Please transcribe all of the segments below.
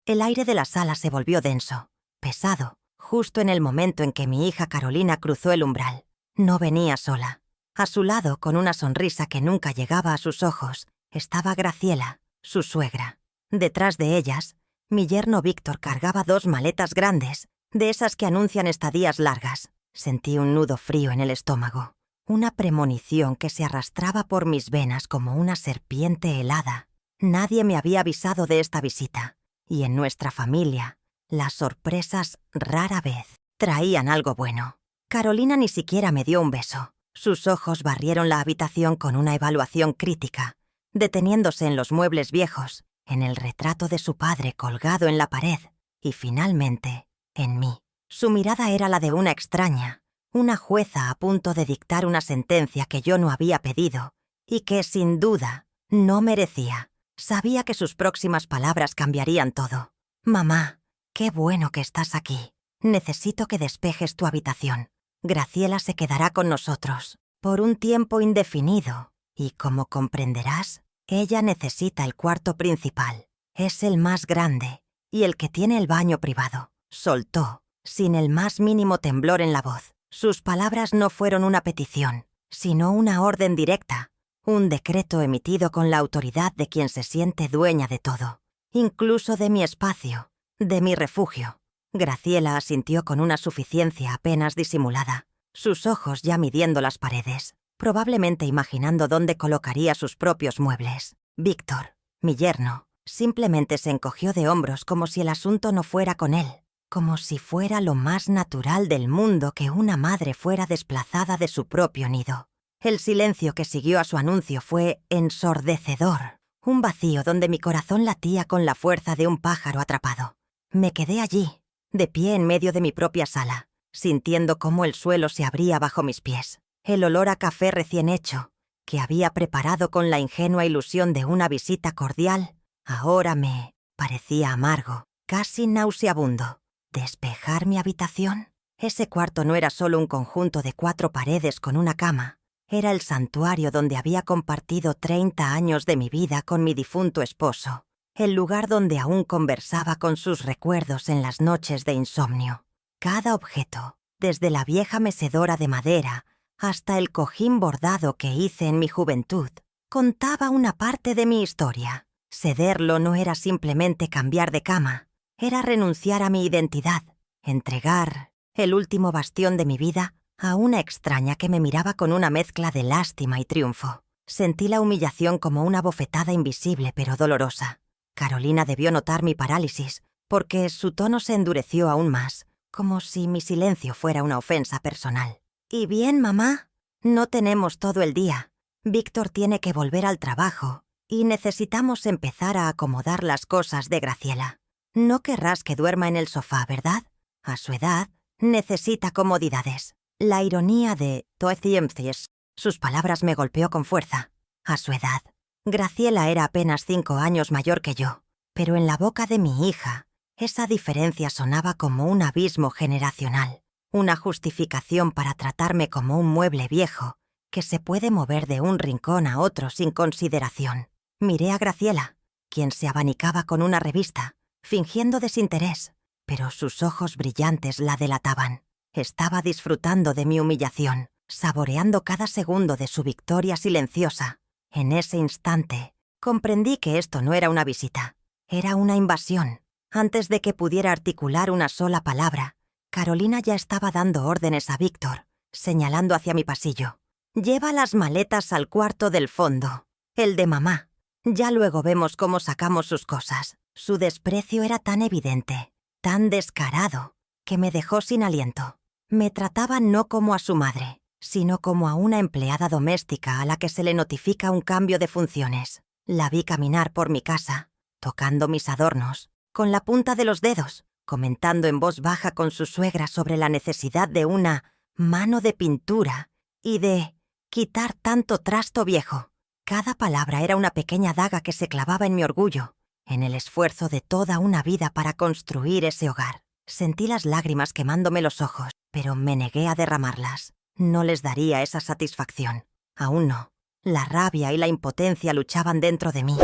El aire de la sala se volvió denso, pesado, justo en el momento en que mi hija Carolina cruzó el umbral. No venía sola. A su lado, con una sonrisa que nunca llegaba a sus ojos, estaba Graciela, su suegra. Detrás de ellas, mi yerno Víctor cargaba 2 maletas grandes, de esas que anuncian estadías largas. Sentí un nudo frío en el estómago, una premonición que se arrastraba por mis venas como una serpiente helada. Nadie me había avisado de esta visita, y en nuestra familia, las sorpresas rara vez traían algo bueno. Carolina ni siquiera me dio un beso. Sus ojos barrieron la habitación con una evaluación crítica, deteniéndose en los muebles viejos, en el retrato de su padre colgado en la pared, y finalmente, en mí. Su mirada era la de una extraña, una jueza a punto de dictar una sentencia que yo no había pedido, y que, sin duda, no merecía. Sabía que sus próximas palabras cambiarían todo. «Mamá, qué bueno que estás aquí. Necesito que despejes tu habitación. Graciela se quedará con nosotros, por un tiempo indefinido, y como comprenderás, ella necesita el cuarto principal. Es el más grande, y el que tiene el baño privado», soltó, sin el más mínimo temblor en la voz. Sus palabras no fueron una petición, sino una orden directa, un decreto emitido con la autoridad de quien se siente dueña de todo, incluso de mi espacio, de mi refugio. Graciela asintió con una suficiencia apenas disimulada, sus ojos ya midiendo las paredes, probablemente imaginando dónde colocaría sus propios muebles. Víctor, mi yerno, simplemente se encogió de hombros como si el asunto no fuera con él, como si fuera lo más natural del mundo que una madre fuera desplazada de su propio nido. El silencio que siguió a su anuncio fue ensordecedor, un vacío donde mi corazón latía con la fuerza de un pájaro atrapado. Me quedé allí, de pie en medio de mi propia sala, sintiendo cómo el suelo se abría bajo mis pies. El olor a café recién hecho, que había preparado con la ingenua ilusión de una visita cordial, ahora me parecía amargo, casi nauseabundo. ¿Despejar mi habitación? Ese cuarto no era solo un conjunto de 4 paredes con una cama. Era el santuario donde había compartido 30 años de mi vida con mi difunto esposo, el lugar donde aún conversaba con sus recuerdos en las noches de insomnio. Cada objeto, desde la vieja mecedora de madera hasta el cojín bordado que hice en mi juventud, contaba una parte de mi historia. Cederlo no era simplemente cambiar de cama, era renunciar a mi identidad, entregar el último bastión de mi vida a una extraña que me miraba con una mezcla de lástima y triunfo. Sentí la humillación como una bofetada invisible pero dolorosa. Carolina debió notar mi parálisis, porque su tono se endureció aún más, como si mi silencio fuera una ofensa personal. «¿Y bien, mamá? No tenemos todo el día. Víctor tiene que volver al trabajo, y necesitamos empezar a acomodar las cosas de Graciela. No querrás que duerma en el sofá, ¿verdad? A su edad, necesita comodidades». La ironía de «toeciemcies», sus palabras me golpeó con fuerza. A su edad. Graciela era apenas 5 años mayor que yo, pero en la boca de mi hija, esa diferencia sonaba como un abismo generacional, una justificación para tratarme como un mueble viejo que se puede mover de un rincón a otro sin consideración. Miré a Graciela, quien se abanicaba con una revista, fingiendo desinterés, pero sus ojos brillantes la delataban. Estaba disfrutando de mi humillación, saboreando cada segundo de su victoria silenciosa. En ese instante, comprendí que esto no era una visita, era una invasión. Antes de que pudiera articular una sola palabra, Carolina ya estaba dando órdenes a Víctor, señalando hacia mi pasillo. «Lleva las maletas al cuarto del fondo, el de mamá. Ya luego vemos cómo sacamos sus cosas». Su desprecio era tan evidente, tan descarado, que me dejó sin aliento. Me trataba no como a su madre, sino como a una empleada doméstica a la que se le notifica un cambio de funciones. La vi caminar por mi casa, tocando mis adornos, con la punta de los dedos, comentando en voz baja con su suegra sobre la necesidad de una mano de pintura y de quitar tanto trasto viejo. Cada palabra era una pequeña daga que se clavaba en mi orgullo, en el esfuerzo de toda una vida para construir ese hogar. Sentí las lágrimas quemándome los ojos, pero me negué a derramarlas. No les daría esa satisfacción. Aún no. La rabia y la impotencia luchaban dentro de mí.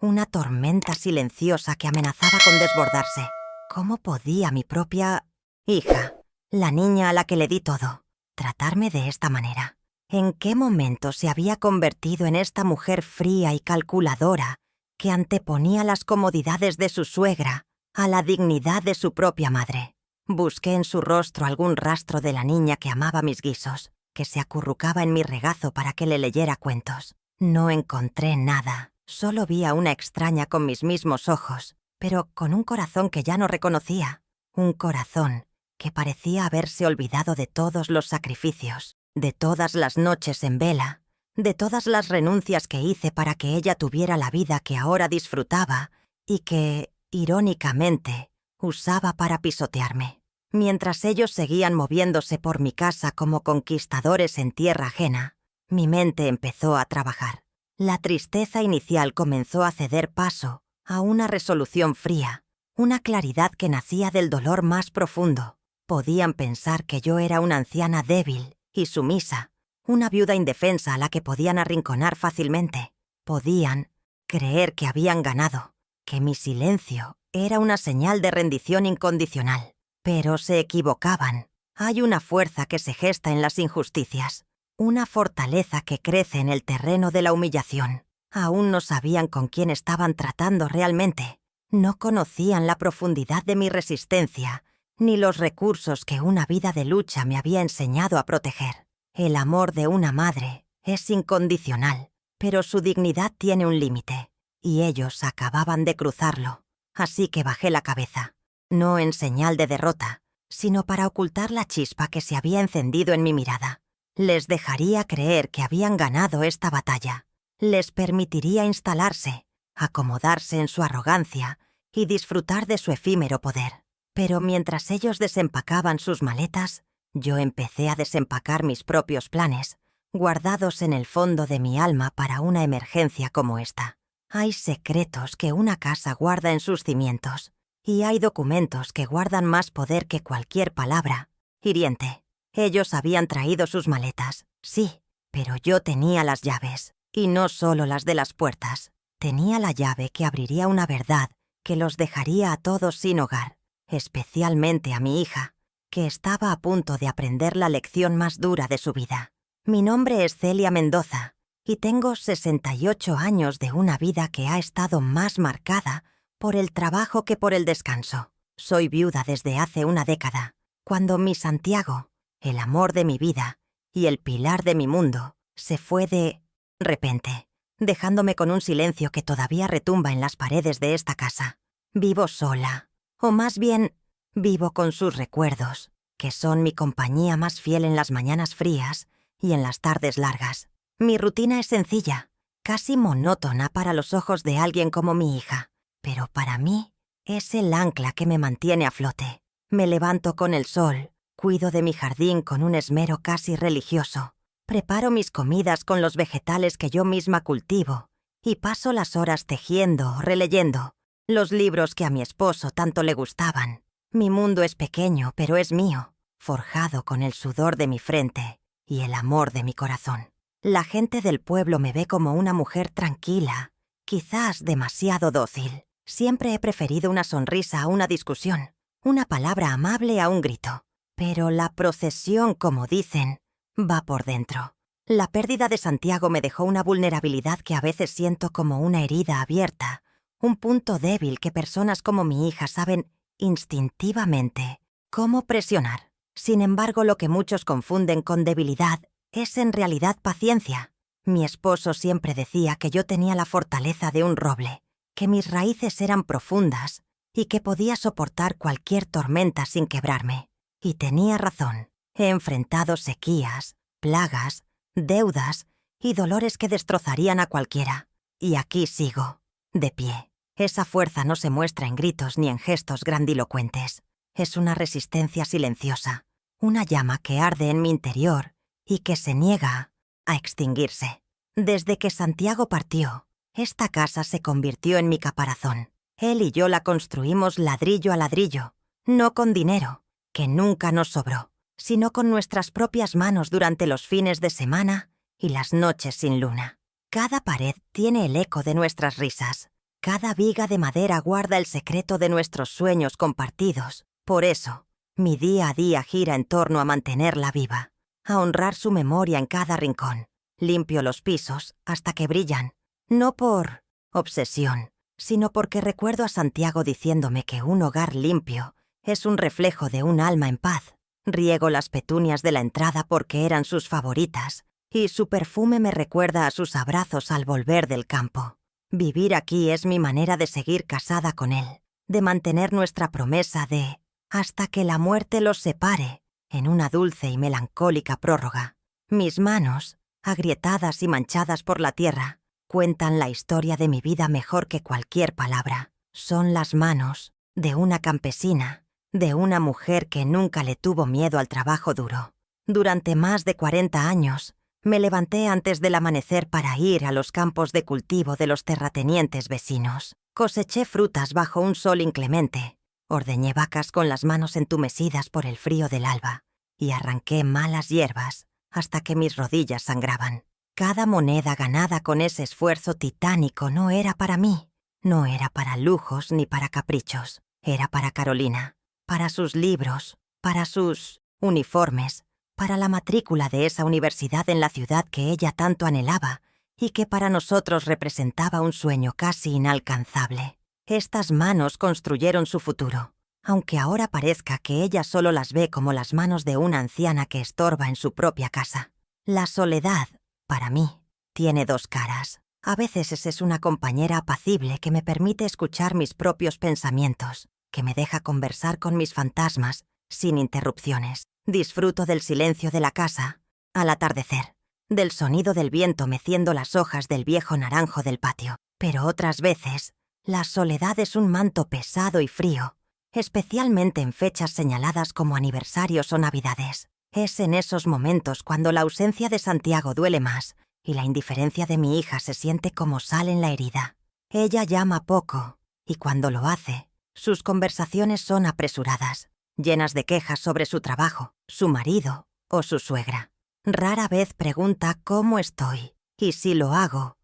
una tormenta silenciosa que amenazaba con desbordarse. ¿Cómo podía mi propia hija, la niña a la que le di todo, tratarme de esta manera? ¿En qué momento se había convertido en esta mujer fría y calculadora que anteponía las comodidades de su suegra a la dignidad de su propia madre? Busqué en su rostro algún rastro de la niña que amaba mis guisos, que se acurrucaba en mi regazo para que le leyera cuentos. No encontré nada, solo vi a una extraña con mis mismos ojos, pero con un corazón que ya no reconocía, un corazón que parecía haberse olvidado de todos los sacrificios, de todas las noches en vela, de todas las renuncias que hice para que ella tuviera la vida que ahora disfrutaba y que, irónicamente, usaba para pisotearme. Mientras ellos seguían moviéndose por mi casa como conquistadores en tierra ajena, mi mente empezó a trabajar. La tristeza inicial comenzó a ceder paso a una resolución fría, una claridad que nacía del dolor más profundo. Podían pensar que yo era una anciana débil y sumisa, una viuda indefensa a la que podían arrinconar fácilmente. Podían creer que habían ganado, que mi silencio era una señal de rendición incondicional. Pero se equivocaban. Hay una fuerza que se gesta en las injusticias, una fortaleza que crece en el terreno de la humillación. Aún no sabían con quién estaban tratando realmente. No conocían la profundidad de mi resistencia, ni los recursos que una vida de lucha me había enseñado a proteger. El amor de una madre es incondicional, pero su dignidad tiene un límite, y ellos acababan de cruzarlo. Así que bajé la cabeza. No en señal de derrota, sino para ocultar la chispa que se había encendido en mi mirada. Les dejaría creer que habían ganado esta batalla. Les permitiría instalarse, acomodarse en su arrogancia y disfrutar de su efímero poder. Pero mientras ellos desempacaban sus maletas, yo empecé a desempacar mis propios planes, guardados en el fondo de mi alma para una emergencia como esta. Hay secretos que una casa guarda en sus cimientos. Y hay documentos que guardan más poder que cualquier palabra hiriente. Ellos habían traído sus maletas, sí, pero yo tenía las llaves, y no solo las de las puertas. Tenía la llave que abriría una verdad que los dejaría a todos sin hogar, especialmente a mi hija, que estaba a punto de aprender la lección más dura de su vida. Mi nombre es Celia Mendoza, y tengo 68 años de una vida que ha estado más marcada por el trabajo que por el descanso. Soy viuda desde hace una década, cuando mi Santiago, el amor de mi vida y el pilar de mi mundo, se fue de repente, dejándome con un silencio que todavía retumba en las paredes de esta casa. Vivo sola, o más bien, vivo con sus recuerdos, que son mi compañía más fiel en las mañanas frías y en las tardes largas. Mi rutina es sencilla, casi monótona para los ojos de alguien como mi hija. Pero para mí es el ancla que me mantiene a flote. Me levanto con el sol, cuido de mi jardín con un esmero casi religioso, preparo mis comidas con los vegetales que yo misma cultivo y paso las horas tejiendo o releyendo los libros que a mi esposo tanto le gustaban. Mi mundo es pequeño, pero es mío, forjado con el sudor de mi frente y el amor de mi corazón. La gente del pueblo me ve como una mujer tranquila, quizás demasiado dócil. Siempre he preferido una sonrisa a una discusión, una palabra amable a un grito. Pero la procesión, como dicen, va por dentro. La pérdida de Santiago me dejó una vulnerabilidad que a veces siento como una herida abierta, un punto débil que personas como mi hija saben instintivamente cómo presionar. Sin embargo, lo que muchos confunden con debilidad es en realidad paciencia. Mi esposo siempre decía que yo tenía la fortaleza de un roble, que mis raíces eran profundas y que podía soportar cualquier tormenta sin quebrarme. Y tenía razón. He enfrentado sequías, plagas, deudas y dolores que destrozarían a cualquiera. Y aquí sigo, de pie. Esa fuerza no se muestra en gritos ni en gestos grandilocuentes. Es una resistencia silenciosa, una llama que arde en mi interior y que se niega a extinguirse. Desde que Santiago partió, esta casa se convirtió en mi caparazón. Él y yo la construimos ladrillo a ladrillo, no con dinero, que nunca nos sobró, sino con nuestras propias manos durante los fines de semana y las noches sin luna. Cada pared tiene el eco de nuestras risas, Cada viga de madera guarda el secreto de nuestros sueños compartidos. Por eso, mi día a día gira en torno a mantenerla viva, a honrar su memoria en cada rincón. Limpio los pisos hasta que brillan, no por obsesión, sino porque recuerdo a Santiago diciéndome que un hogar limpio es un reflejo de un alma en paz. Riego las petunias de la entrada porque eran sus favoritas, y su perfume me recuerda a sus abrazos al volver del campo. Vivir aquí es mi manera de seguir casada con él, de mantener nuestra promesa de hasta que la muerte los separe, en una dulce y melancólica prórroga. Mis manos, agrietadas y manchadas por la tierra, cuentan la historia de mi vida mejor que cualquier palabra. Son las manos de una campesina, de una mujer que nunca le tuvo miedo al trabajo duro. Durante más de 40 años, me levanté antes del amanecer para ir a los campos de cultivo de los terratenientes vecinos. Coseché frutas bajo un sol inclemente, ordeñé vacas con las manos entumecidas por el frío del alba y arranqué malas hierbas hasta que mis rodillas sangraban. Cada moneda ganada con ese esfuerzo titánico no era para mí, no era para lujos ni para caprichos, era para Carolina, para sus libros, para sus uniformes, para la matrícula de esa universidad en la ciudad que ella tanto anhelaba y que para nosotros representaba un sueño casi inalcanzable. Estas manos construyeron su futuro, aunque ahora parezca que ella solo las ve como las manos de una anciana que estorba en su propia casa. La soledad, para mí, tiene dos caras. A veces es una compañera apacible que me permite escuchar mis propios pensamientos, que me deja conversar con mis fantasmas sin interrupciones. Disfruto del silencio de la casa al atardecer, del sonido del viento meciendo las hojas del viejo naranjo del patio. Pero otras veces, la soledad es un manto pesado y frío, especialmente en fechas señaladas como aniversarios o navidades. Es en esos momentos cuando la ausencia de Santiago duele más y la indiferencia de mi hija se siente como sal en la herida. Ella llama poco y cuando lo hace, sus conversaciones son apresuradas, llenas de quejas sobre su trabajo, su marido o su suegra. Rara vez pregunta cómo estoy, y si lo hago,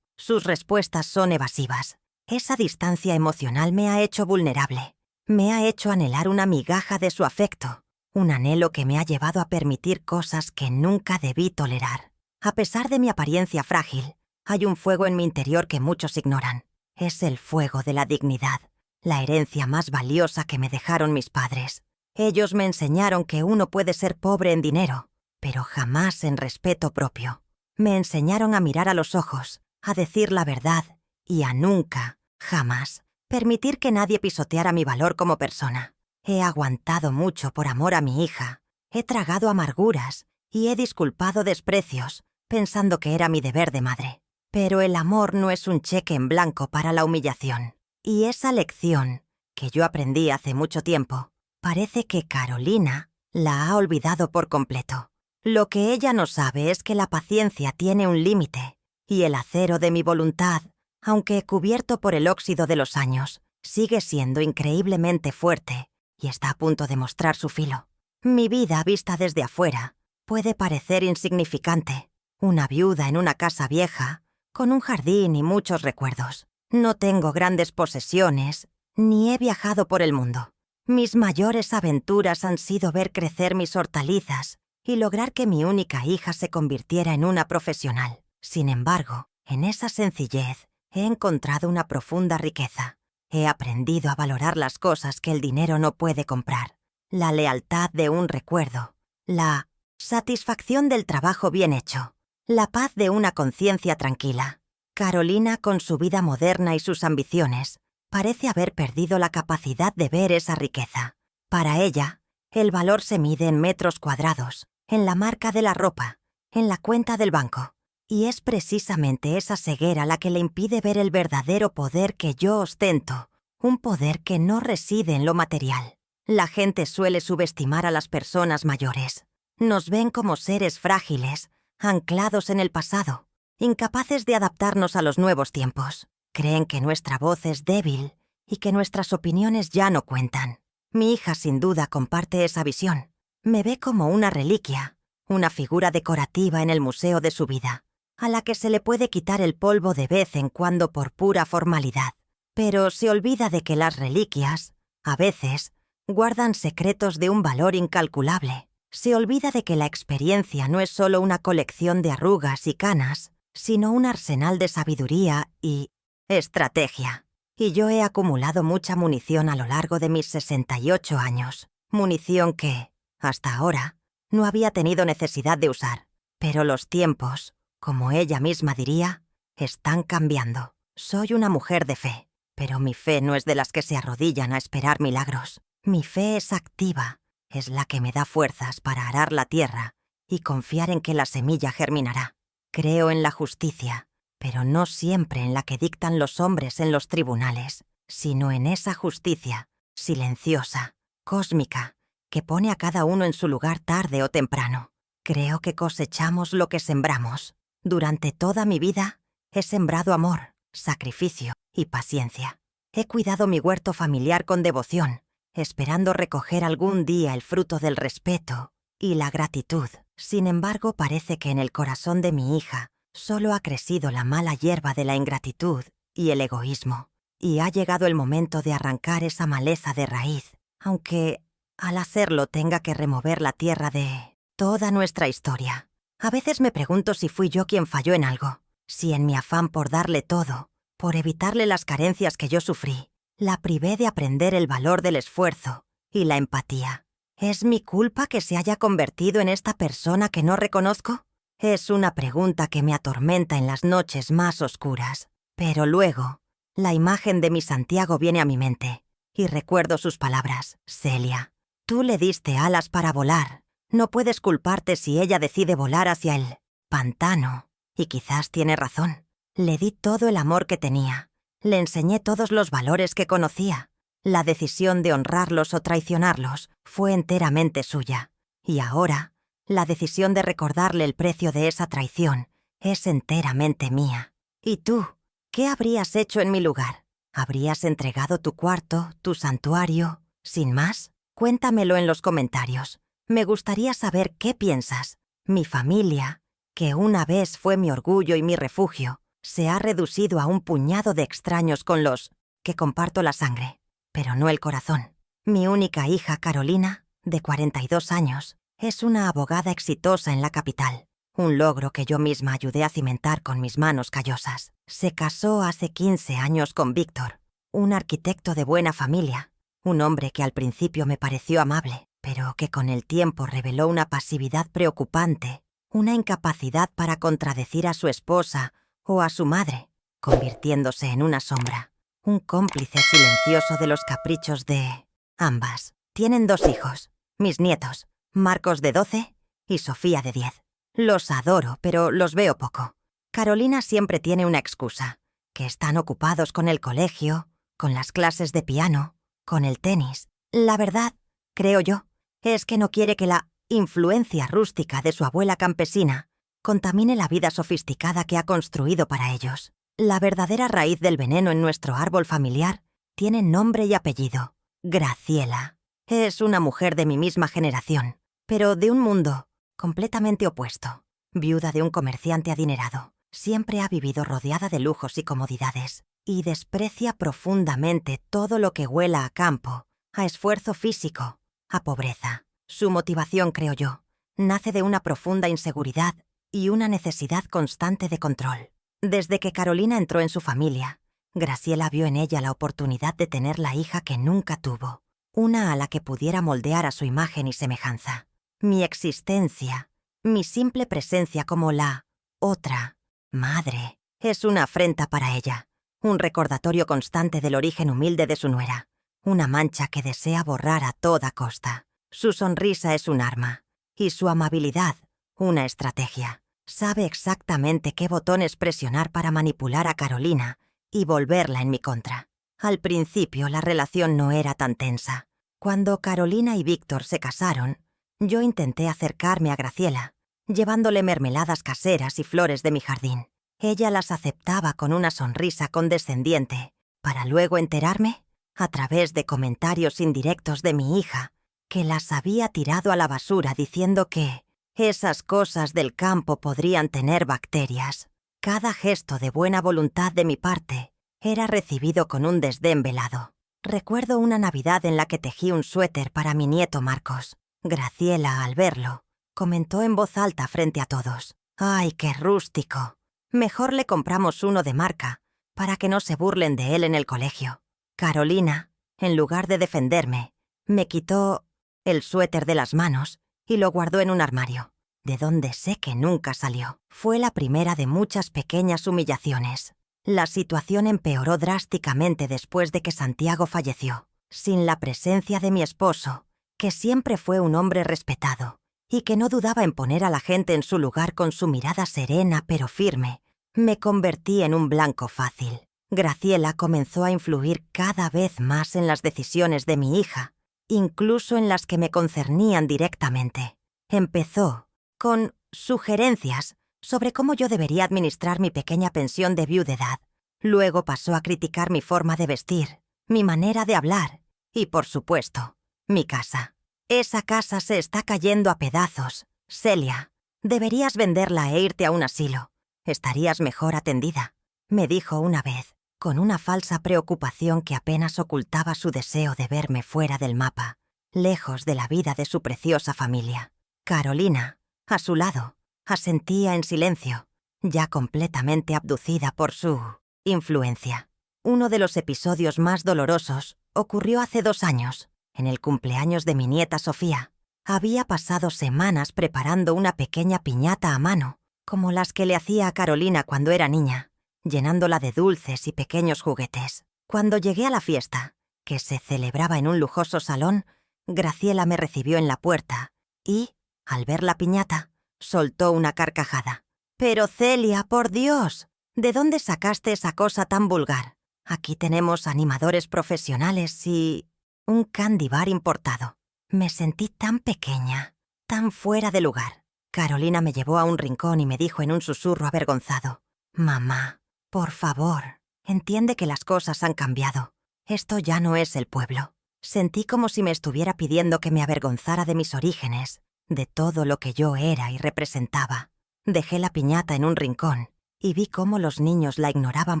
sus respuestas son evasivas. Esa distancia emocional me ha hecho vulnerable, me ha hecho anhelar una migaja de su afecto, un anhelo que me ha llevado a permitir cosas que nunca debí tolerar. A pesar de mi apariencia frágil, hay un fuego en mi interior que muchos ignoran. Es el fuego de la dignidad, la herencia más valiosa que me dejaron mis padres. Ellos me enseñaron que uno puede ser pobre en dinero, pero jamás en respeto propio. Me enseñaron a mirar a los ojos, a decir la verdad y a nunca, jamás, permitir que nadie pisoteara mi valor como persona. He aguantado mucho por amor a mi hija, he tragado amarguras y he disculpado desprecios, pensando que era mi deber de madre. Pero el amor no es un cheque en blanco para la humillación. Y esa lección, que yo aprendí hace mucho tiempo, parece que Carolina la ha olvidado por completo. Lo que ella no sabe es que la paciencia tiene un límite, y el acero de mi voluntad, aunque cubierto por el óxido de los años, sigue siendo increíblemente fuerte y está a punto de mostrar su filo. Mi vida, vista desde afuera, puede parecer insignificante. Una viuda en una casa vieja, con un jardín y muchos recuerdos. No tengo grandes posesiones, ni he viajado por el mundo. Mis mayores aventuras han sido ver crecer mis hortalizas y lograr que mi única hija se convirtiera en una profesional. Sin embargo, en esa sencillez he encontrado una profunda riqueza. He aprendido a valorar las cosas que el dinero no puede comprar. La lealtad de un recuerdo, la satisfacción del trabajo bien hecho, la paz de una conciencia tranquila. Carolina, con su vida moderna y sus ambiciones, parece haber perdido la capacidad de ver esa riqueza. Para ella, el valor se mide en metros cuadrados, en la marca de la ropa, en la cuenta del banco. Y es precisamente esa ceguera la que le impide ver el verdadero poder que yo ostento, un poder que no reside en lo material. La gente suele subestimar a las personas mayores. Nos ven como seres frágiles, anclados en el pasado, incapaces de adaptarnos a los nuevos tiempos. Creen que nuestra voz es débil y que nuestras opiniones ya no cuentan. Mi hija sin duda comparte esa visión. Me ve como una reliquia, una figura decorativa en el museo de su vida. a la que se le puede quitar el polvo de vez en cuando por pura formalidad, pero se olvida de que las reliquias, a veces, guardan secretos de un valor incalculable. Se olvida de que la experiencia no es solo una colección de arrugas y canas, sino un arsenal de sabiduría y estrategia. Y yo he acumulado mucha munición a lo largo de mis 68 años. Munición que, hasta ahora, no había tenido necesidad de usar. Pero los tiempos, como ella misma diría, están cambiando. Soy una mujer de fe, pero mi fe no es de las que se arrodillan a esperar milagros. Mi fe es activa, es la que me da fuerzas para arar la tierra y confiar en que la semilla germinará. Creo en la justicia, pero no siempre en la que dictan los hombres en los tribunales, sino en esa justicia, silenciosa, cósmica, que pone a cada uno en su lugar tarde o temprano. Creo que cosechamos lo que sembramos. Durante toda mi vida he sembrado amor, sacrificio y paciencia. He cuidado mi huerto familiar con devoción, esperando recoger algún día el fruto del respeto y la gratitud. Sin embargo, parece que en el corazón de mi hija solo ha crecido la mala hierba de la ingratitud y el egoísmo, y ha llegado el momento de arrancar esa maleza de raíz, aunque al hacerlo tenga que remover la tierra de toda nuestra historia. A veces me pregunto si fui yo quien falló en algo, si en mi afán por darle todo, por evitarle las carencias que yo sufrí, la privé de aprender el valor del esfuerzo y la empatía. ¿Es mi culpa que se haya convertido en esta persona que no reconozco? Es una pregunta que me atormenta en las noches más oscuras. Pero luego, la imagen de mi Santiago viene a mi mente, y recuerdo sus palabras. Celia, tú le diste alas para volar. No puedes culparte si ella decide volar hacia el pantano. Y quizás tiene razón. Le di todo el amor que tenía. Le enseñé todos los valores que conocía. La decisión de honrarlos o traicionarlos fue enteramente suya. Y ahora, la decisión de recordarle el precio de esa traición es enteramente mía. ¿Y tú? ¿Qué habrías hecho en mi lugar? ¿Habrías entregado tu cuarto, tu santuario, sin más? Cuéntamelo en los comentarios. Me gustaría saber qué piensas. Mi familia, que una vez fue mi orgullo y mi refugio, se ha reducido a un puñado de extraños con los que comparto la sangre, pero no el corazón. Mi única hija, Carolina, de 42 años, es una abogada exitosa en la capital, un logro que yo misma ayudé a cimentar con mis manos callosas. Se casó hace 15 años con Víctor, un arquitecto de buena familia, un hombre que al principio me pareció amable, pero que con el tiempo reveló una pasividad preocupante, una incapacidad para contradecir a su esposa o a su madre, convirtiéndose en una sombra, un cómplice silencioso de los caprichos de ambas. Tienen 2 hijos, mis nietos, Marcos de 12 y Sofía de 10. Los adoro, pero los veo poco. Carolina siempre tiene una excusa, que están ocupados con el colegio, con las clases de piano, con el tenis. La verdad, creo yo, es que no quiere que la influencia rústica de su abuela campesina contamine la vida sofisticada que ha construido para ellos. La verdadera raíz del veneno en nuestro árbol familiar tiene nombre y apellido. Graciela. Es una mujer de mi misma generación, pero de un mundo completamente opuesto. Viuda de un comerciante adinerado, siempre ha vivido rodeada de lujos y comodidades, y desprecia profundamente todo lo que huela a campo, a esfuerzo físico, a pobreza. Su motivación, creo yo, nace de una profunda inseguridad y una necesidad constante de control. Desde que Carolina entró en su familia, Graciela vio en ella la oportunidad de tener la hija que nunca tuvo, una a la que pudiera moldear a su imagen y semejanza. Mi existencia, mi simple presencia como la otra madre, es una afrenta para ella, un recordatorio constante del origen humilde de su nuera, una mancha que desea borrar a toda costa. Su sonrisa es un arma, y su amabilidad, una estrategia. Sabe exactamente qué botones presionar para manipular a Carolina y volverla en mi contra. Al principio la relación no era tan tensa. Cuando Carolina y Víctor se casaron, yo intenté acercarme a Graciela, llevándole mermeladas caseras y flores de mi jardín. Ella las aceptaba con una sonrisa condescendiente, para luego enterarme, a través de comentarios indirectos de mi hija, que las había tirado a la basura diciendo que Esas cosas del campo podrían tener bacterias. Cada gesto de buena voluntad de mi parte era recibido con un desdén velado. Recuerdo una Navidad en la que tejí un suéter para mi nieto Marcos. Graciela, al verlo, comentó en voz alta frente a todos: «¡Ay, qué rústico! Mejor le compramos uno de marca, para que no se burlen de él en el colegio». Carolina, en lugar de defenderme, me quitó el suéter de las manos y lo guardó en un armario, de donde sé que nunca salió. Fue la primera de muchas pequeñas humillaciones. La situación empeoró drásticamente después de que Santiago falleció. Sin la presencia de mi esposo, que siempre fue un hombre respetado y que no dudaba en poner a la gente en su lugar con su mirada serena pero firme, me convertí en un blanco fácil. Graciela comenzó a influir cada vez más en las decisiones de mi hija, incluso en las que me concernían directamente. Empezó con sugerencias sobre cómo yo debería administrar mi pequeña pensión de viudedad. Luego pasó a criticar mi forma de vestir, mi manera de hablar y, por supuesto, mi casa. «Esa casa se está cayendo a pedazos. Celia, deberías venderla e irte a un asilo. Estarías mejor atendida», me dijo una vez, con una falsa preocupación que apenas ocultaba su deseo de verme fuera del mapa, lejos de la vida de su preciosa familia. Carolina, a su lado, asentía en silencio, ya completamente abducida por su influencia. Uno de los episodios más dolorosos ocurrió hace 2 años, en el cumpleaños de mi nieta Sofía. Había pasado semanas preparando una pequeña piñata a mano, como las que le hacía a Carolina cuando era niña, llenándola de dulces y pequeños juguetes. Cuando llegué a la fiesta, que se celebraba en un lujoso salón, Graciela me recibió en la puerta y, al ver la piñata, soltó una carcajada. «Pero Celia, por Dios, ¿de dónde sacaste esa cosa tan vulgar? Aquí tenemos animadores profesionales y un candy bar importado». Me sentí tan pequeña, tan fuera de lugar. Carolina me llevó a un rincón y me dijo en un susurro avergonzado: «Mamá, por favor, entiende que las cosas han cambiado. Esto ya no es el pueblo». Sentí como si me estuviera pidiendo que me avergonzara de mis orígenes, de todo lo que yo era y representaba. Dejé la piñata en un rincón y vi cómo los niños la ignoraban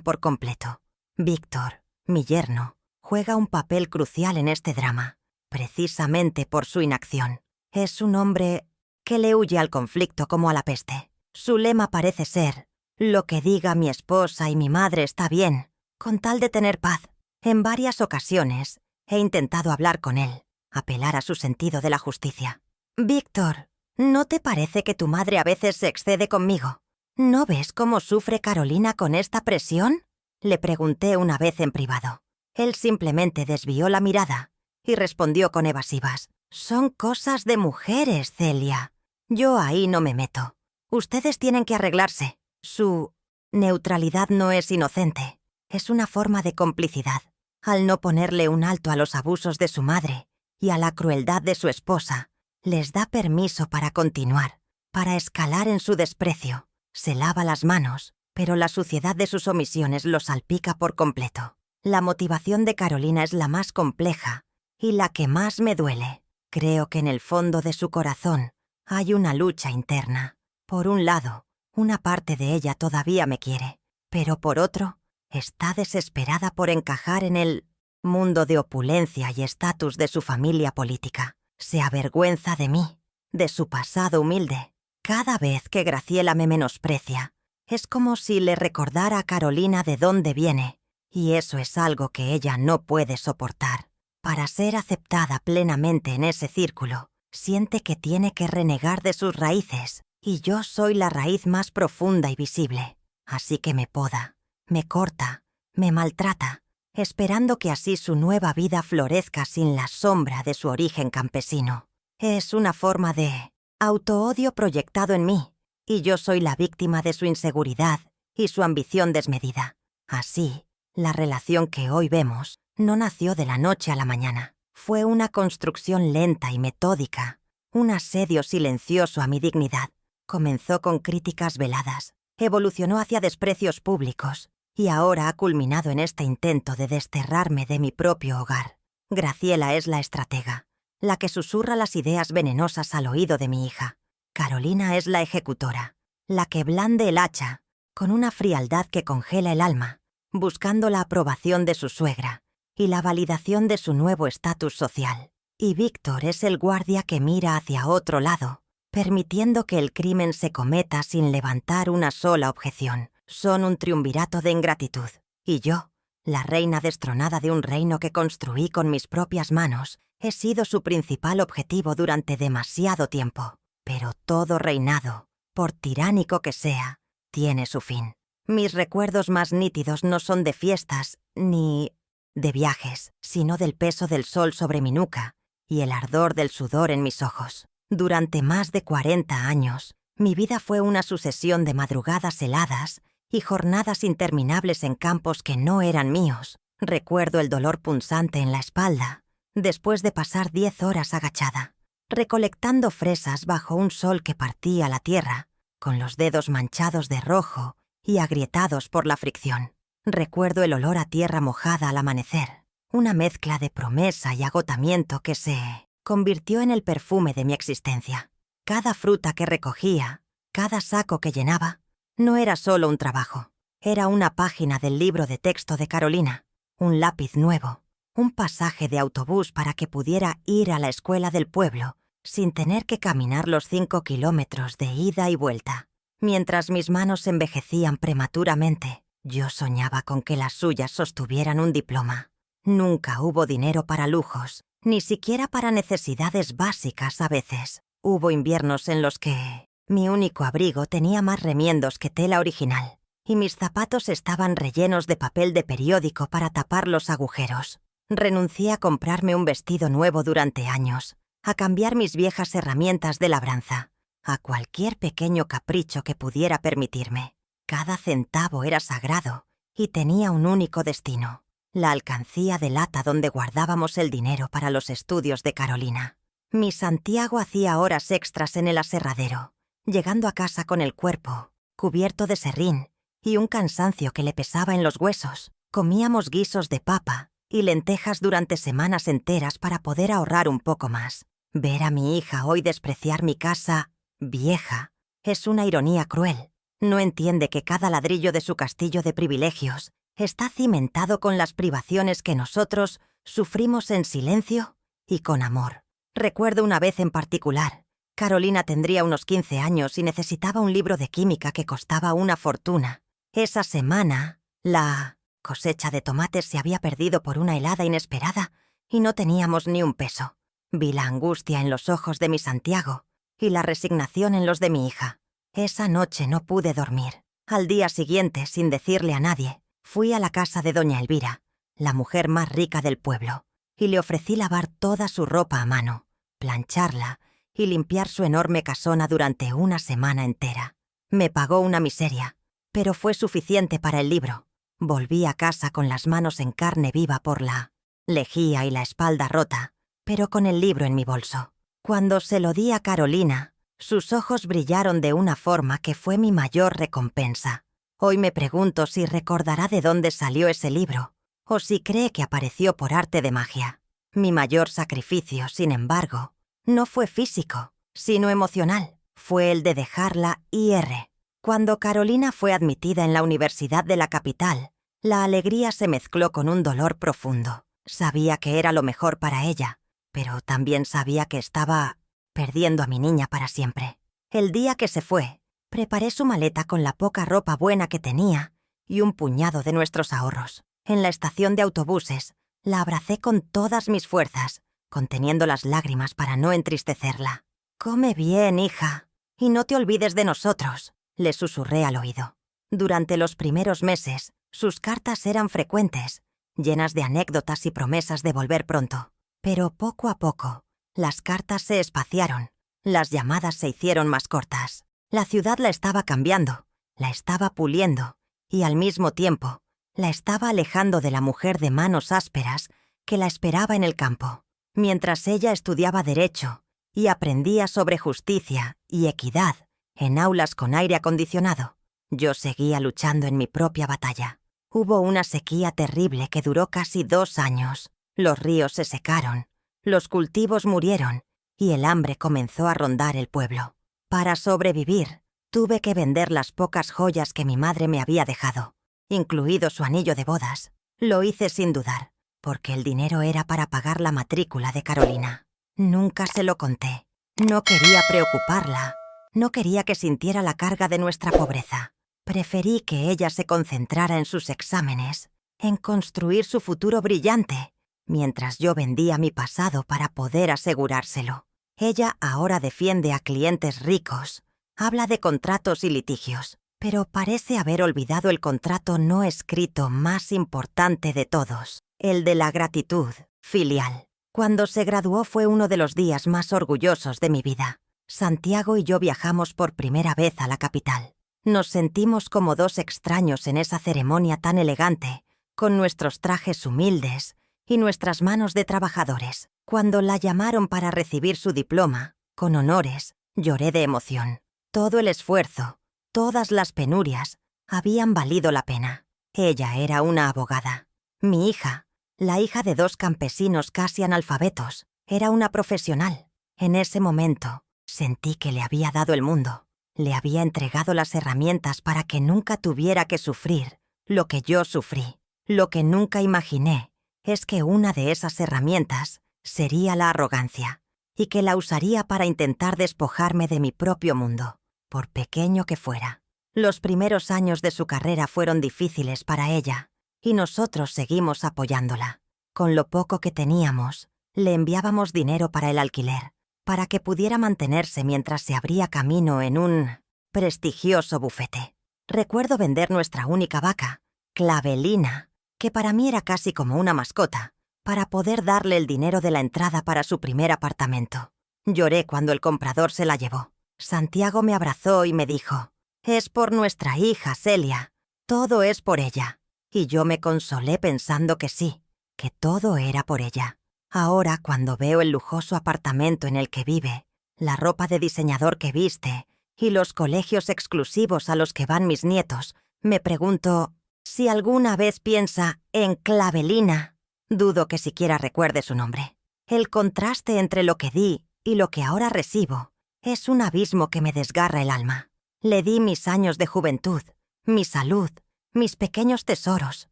por completo. Víctor, mi yerno, juega un papel crucial en este drama, precisamente por su inacción. Es un hombre que le huye al conflicto como a la peste. Su lema parece ser: «Lo que diga mi esposa y mi madre está bien, con tal de tener paz». En varias ocasiones he intentado hablar con él, apelar a su sentido de la justicia. «Víctor, ¿no te parece que tu madre a veces se excede conmigo? ¿No ves cómo sufre Carolina con esta presión?», le pregunté una vez en privado. Él simplemente desvió la mirada y respondió con evasivas: «Son cosas de mujeres, Celia. Yo ahí no me meto. Ustedes tienen que arreglarse». Su neutralidad no es inocente, es una forma de complicidad. Al no ponerle un alto a los abusos de su madre y a la crueldad de su esposa, les da permiso para continuar, para escalar en su desprecio. Se lava las manos, pero la suciedad de sus omisiones lo salpica por completo. La motivación de Carolina es la más compleja y la que más me duele. Creo que en el fondo de su corazón hay una lucha interna. Por un lado, una parte de ella todavía me quiere, pero por otro, está desesperada por encajar en el mundo de opulencia y estatus de su familia política. Se avergüenza de mí, de su pasado humilde. Cada vez que Graciela me menosprecia, es como si le recordara a Carolina de dónde viene, y eso es algo que ella no puede soportar. Para ser aceptada plenamente en ese círculo, siente que tiene que renegar de sus raíces, y yo soy la raíz más profunda y visible. Así que me poda, me corta, me maltrata, esperando que así su nueva vida florezca sin la sombra de su origen campesino. Es una forma de autoodio proyectado en mí, y yo soy la víctima de su inseguridad y su ambición desmedida. Así, la relación que hoy vemos no nació de la noche a la mañana. Fue una construcción lenta y metódica, un asedio silencioso a mi dignidad. Comenzó con críticas veladas, evolucionó hacia desprecios públicos y ahora ha culminado en este intento de desterrarme de mi propio hogar. Graciela es la estratega, la que susurra las ideas venenosas al oído de mi hija. Carolina es la ejecutora, la que blande el hacha, con una frialdad que congela el alma, buscando la aprobación de su suegra y la validación de su nuevo estatus social. Y Víctor es el guardia que mira hacia otro lado, permitiendo que el crimen se cometa sin levantar una sola objeción. Son un triunvirato de ingratitud. Y yo, la reina destronada de un reino que construí con mis propias manos, he sido su principal objetivo durante demasiado tiempo. Pero todo reinado, por tiránico que sea, tiene su fin. Mis recuerdos más nítidos no son de fiestas ni de viajes, sino del peso del sol sobre mi nuca y el ardor del sudor en mis ojos. Durante más de 40 años, mi vida fue una sucesión de madrugadas heladas y jornadas interminables en campos que no eran míos. Recuerdo el dolor punzante en la espalda, después de pasar 10 horas agachada, recolectando fresas bajo un sol que partía la tierra, con los dedos manchados de rojo y agrietados por la fricción. Recuerdo el olor a tierra mojada al amanecer, una mezcla de promesa y agotamiento que se convirtió en el perfume de mi existencia. Cada fruta que recogía, cada saco que llenaba, no era solo un trabajo, era una página del libro de texto de Carolina, un lápiz nuevo, un pasaje de autobús para que pudiera ir a la escuela del pueblo sin tener que caminar los 5 kilómetros de ida y vuelta. Mientras mis manos envejecían prematuramente, yo soñaba con que las suyas sostuvieran un diploma. Nunca hubo dinero para lujos, ni siquiera para necesidades básicas a veces. Hubo inviernos en los que mi único abrigo tenía más remiendos que tela original, y mis zapatos estaban rellenos de papel de periódico para tapar los agujeros. Renuncié a comprarme un vestido nuevo durante años, a cambiar mis viejas herramientas de labranza, a cualquier pequeño capricho que pudiera permitirme. Cada centavo era sagrado y tenía un único destino: la alcancía de lata donde guardábamos el dinero para los estudios de Carolina. Mi Santiago hacía horas extras en el aserradero, llegando a casa con el cuerpo cubierto de serrín y un cansancio que le pesaba en los huesos. Comíamos guisos de papa y lentejas durante semanas enteras para poder ahorrar un poco más. Ver a mi hija hoy despreciar mi casa vieja es una ironía cruel. No entiende que cada ladrillo de su castillo de privilegios está cimentado con las privaciones que nosotros sufrimos en silencio y con amor. Recuerdo una vez en particular. Carolina tendría unos 15 años y necesitaba un libro de química que costaba una fortuna. Esa semana, la cosecha de tomates se había perdido por una helada inesperada y no teníamos ni un peso. Vi la angustia en los ojos de mi Santiago y la resignación en los de mi hija. Esa noche no pude dormir. Al día siguiente, sin decirle a nadie, fui a la casa de doña Elvira, la mujer más rica del pueblo, y le ofrecí lavar toda su ropa a mano, plancharla y limpiar su enorme casona durante una semana entera. Me pagó una miseria, pero fue suficiente para el libro. Volví a casa con las manos en carne viva por la lejía y la espalda rota, pero con el libro en mi bolso. Cuando se lo di a Carolina, sus ojos brillaron de una forma que fue mi mayor recompensa. Hoy me pregunto si recordará de dónde salió ese libro, o si cree que apareció por arte de magia. Mi mayor sacrificio, sin embargo, no fue físico, sino emocional. Fue el de dejar la IR. Cuando Carolina fue admitida en la universidad de la capital, la alegría se mezcló con un dolor profundo. Sabía que era lo mejor para ella, pero también sabía que estaba perdiendo a mi niña para siempre. El día que se fue, preparé su maleta con la poca ropa buena que tenía y un puñado de nuestros ahorros. En la estación de autobuses, la abracé con todas mis fuerzas, conteniendo las lágrimas para no entristecerla. «Come bien, hija, y no te olvides de nosotros», le susurré al oído. Durante los primeros meses, sus cartas eran frecuentes, llenas de anécdotas y promesas de volver pronto. Pero poco a poco, las cartas se espaciaron, las llamadas se hicieron más cortas. La ciudad la estaba cambiando, la estaba puliendo y al mismo tiempo la estaba alejando de la mujer de manos ásperas que la esperaba en el campo. Mientras ella estudiaba Derecho y aprendía sobre justicia y equidad en aulas con aire acondicionado, yo seguía luchando en mi propia batalla. Hubo una sequía terrible que duró casi 2 años. Los ríos se secaron, los cultivos murieron y el hambre comenzó a rondar el pueblo. Para sobrevivir, tuve que vender las pocas joyas que mi madre me había dejado, incluido su anillo de bodas. Lo hice sin dudar, porque el dinero era para pagar la matrícula de Carolina. Nunca se lo conté. No quería preocuparla. No quería que sintiera la carga de nuestra pobreza. Preferí que ella se concentrara en sus exámenes, en construir su futuro brillante, mientras yo vendía mi pasado para poder asegurárselo. Ella ahora defiende a clientes ricos, habla de contratos y litigios, pero parece haber olvidado el contrato no escrito más importante de todos, el de la gratitud filial. Cuando se graduó fue uno de los días más orgullosos de mi vida. Santiago y yo viajamos por primera vez a la capital. Nos sentimos como dos extraños en esa ceremonia tan elegante, con nuestros trajes humildes y nuestras manos de trabajadores. Cuando la llamaron para recibir su diploma, con honores, lloré de emoción. Todo el esfuerzo, todas las penurias, habían valido la pena. Ella era una abogada. Mi hija, la hija de 2 campesinos casi analfabetos, era una profesional. En ese momento, sentí que le había dado el mundo. Le había entregado las herramientas para que nunca tuviera que sufrir lo que yo sufrí. Lo que nunca imaginé es que una de esas herramientas sería la arrogancia, y que la usaría para intentar despojarme de mi propio mundo, por pequeño que fuera. Los primeros años de su carrera fueron difíciles para ella, y nosotros seguimos apoyándola. Con lo poco que teníamos, le enviábamos dinero para el alquiler, para que pudiera mantenerse mientras se abría camino en un prestigioso bufete. Recuerdo vender nuestra única vaca, Clavelina, que para mí era casi como una mascota, para poder darle el dinero de la entrada para su primer apartamento. Lloré cuando el comprador se la llevó. Santiago me abrazó y me dijo: «Es por nuestra hija, Celia. Todo es por ella». Y yo me consolé pensando que sí, que todo era por ella. Ahora, cuando veo el lujoso apartamento en el que vive, la ropa de diseñador que viste y los colegios exclusivos a los que van mis nietos, me pregunto si alguna vez piensa en Clavelina. Dudo que siquiera recuerde su nombre. El contraste entre lo que di y lo que ahora recibo es un abismo que me desgarra el alma. Le di mis años de juventud, mi salud, mis pequeños tesoros,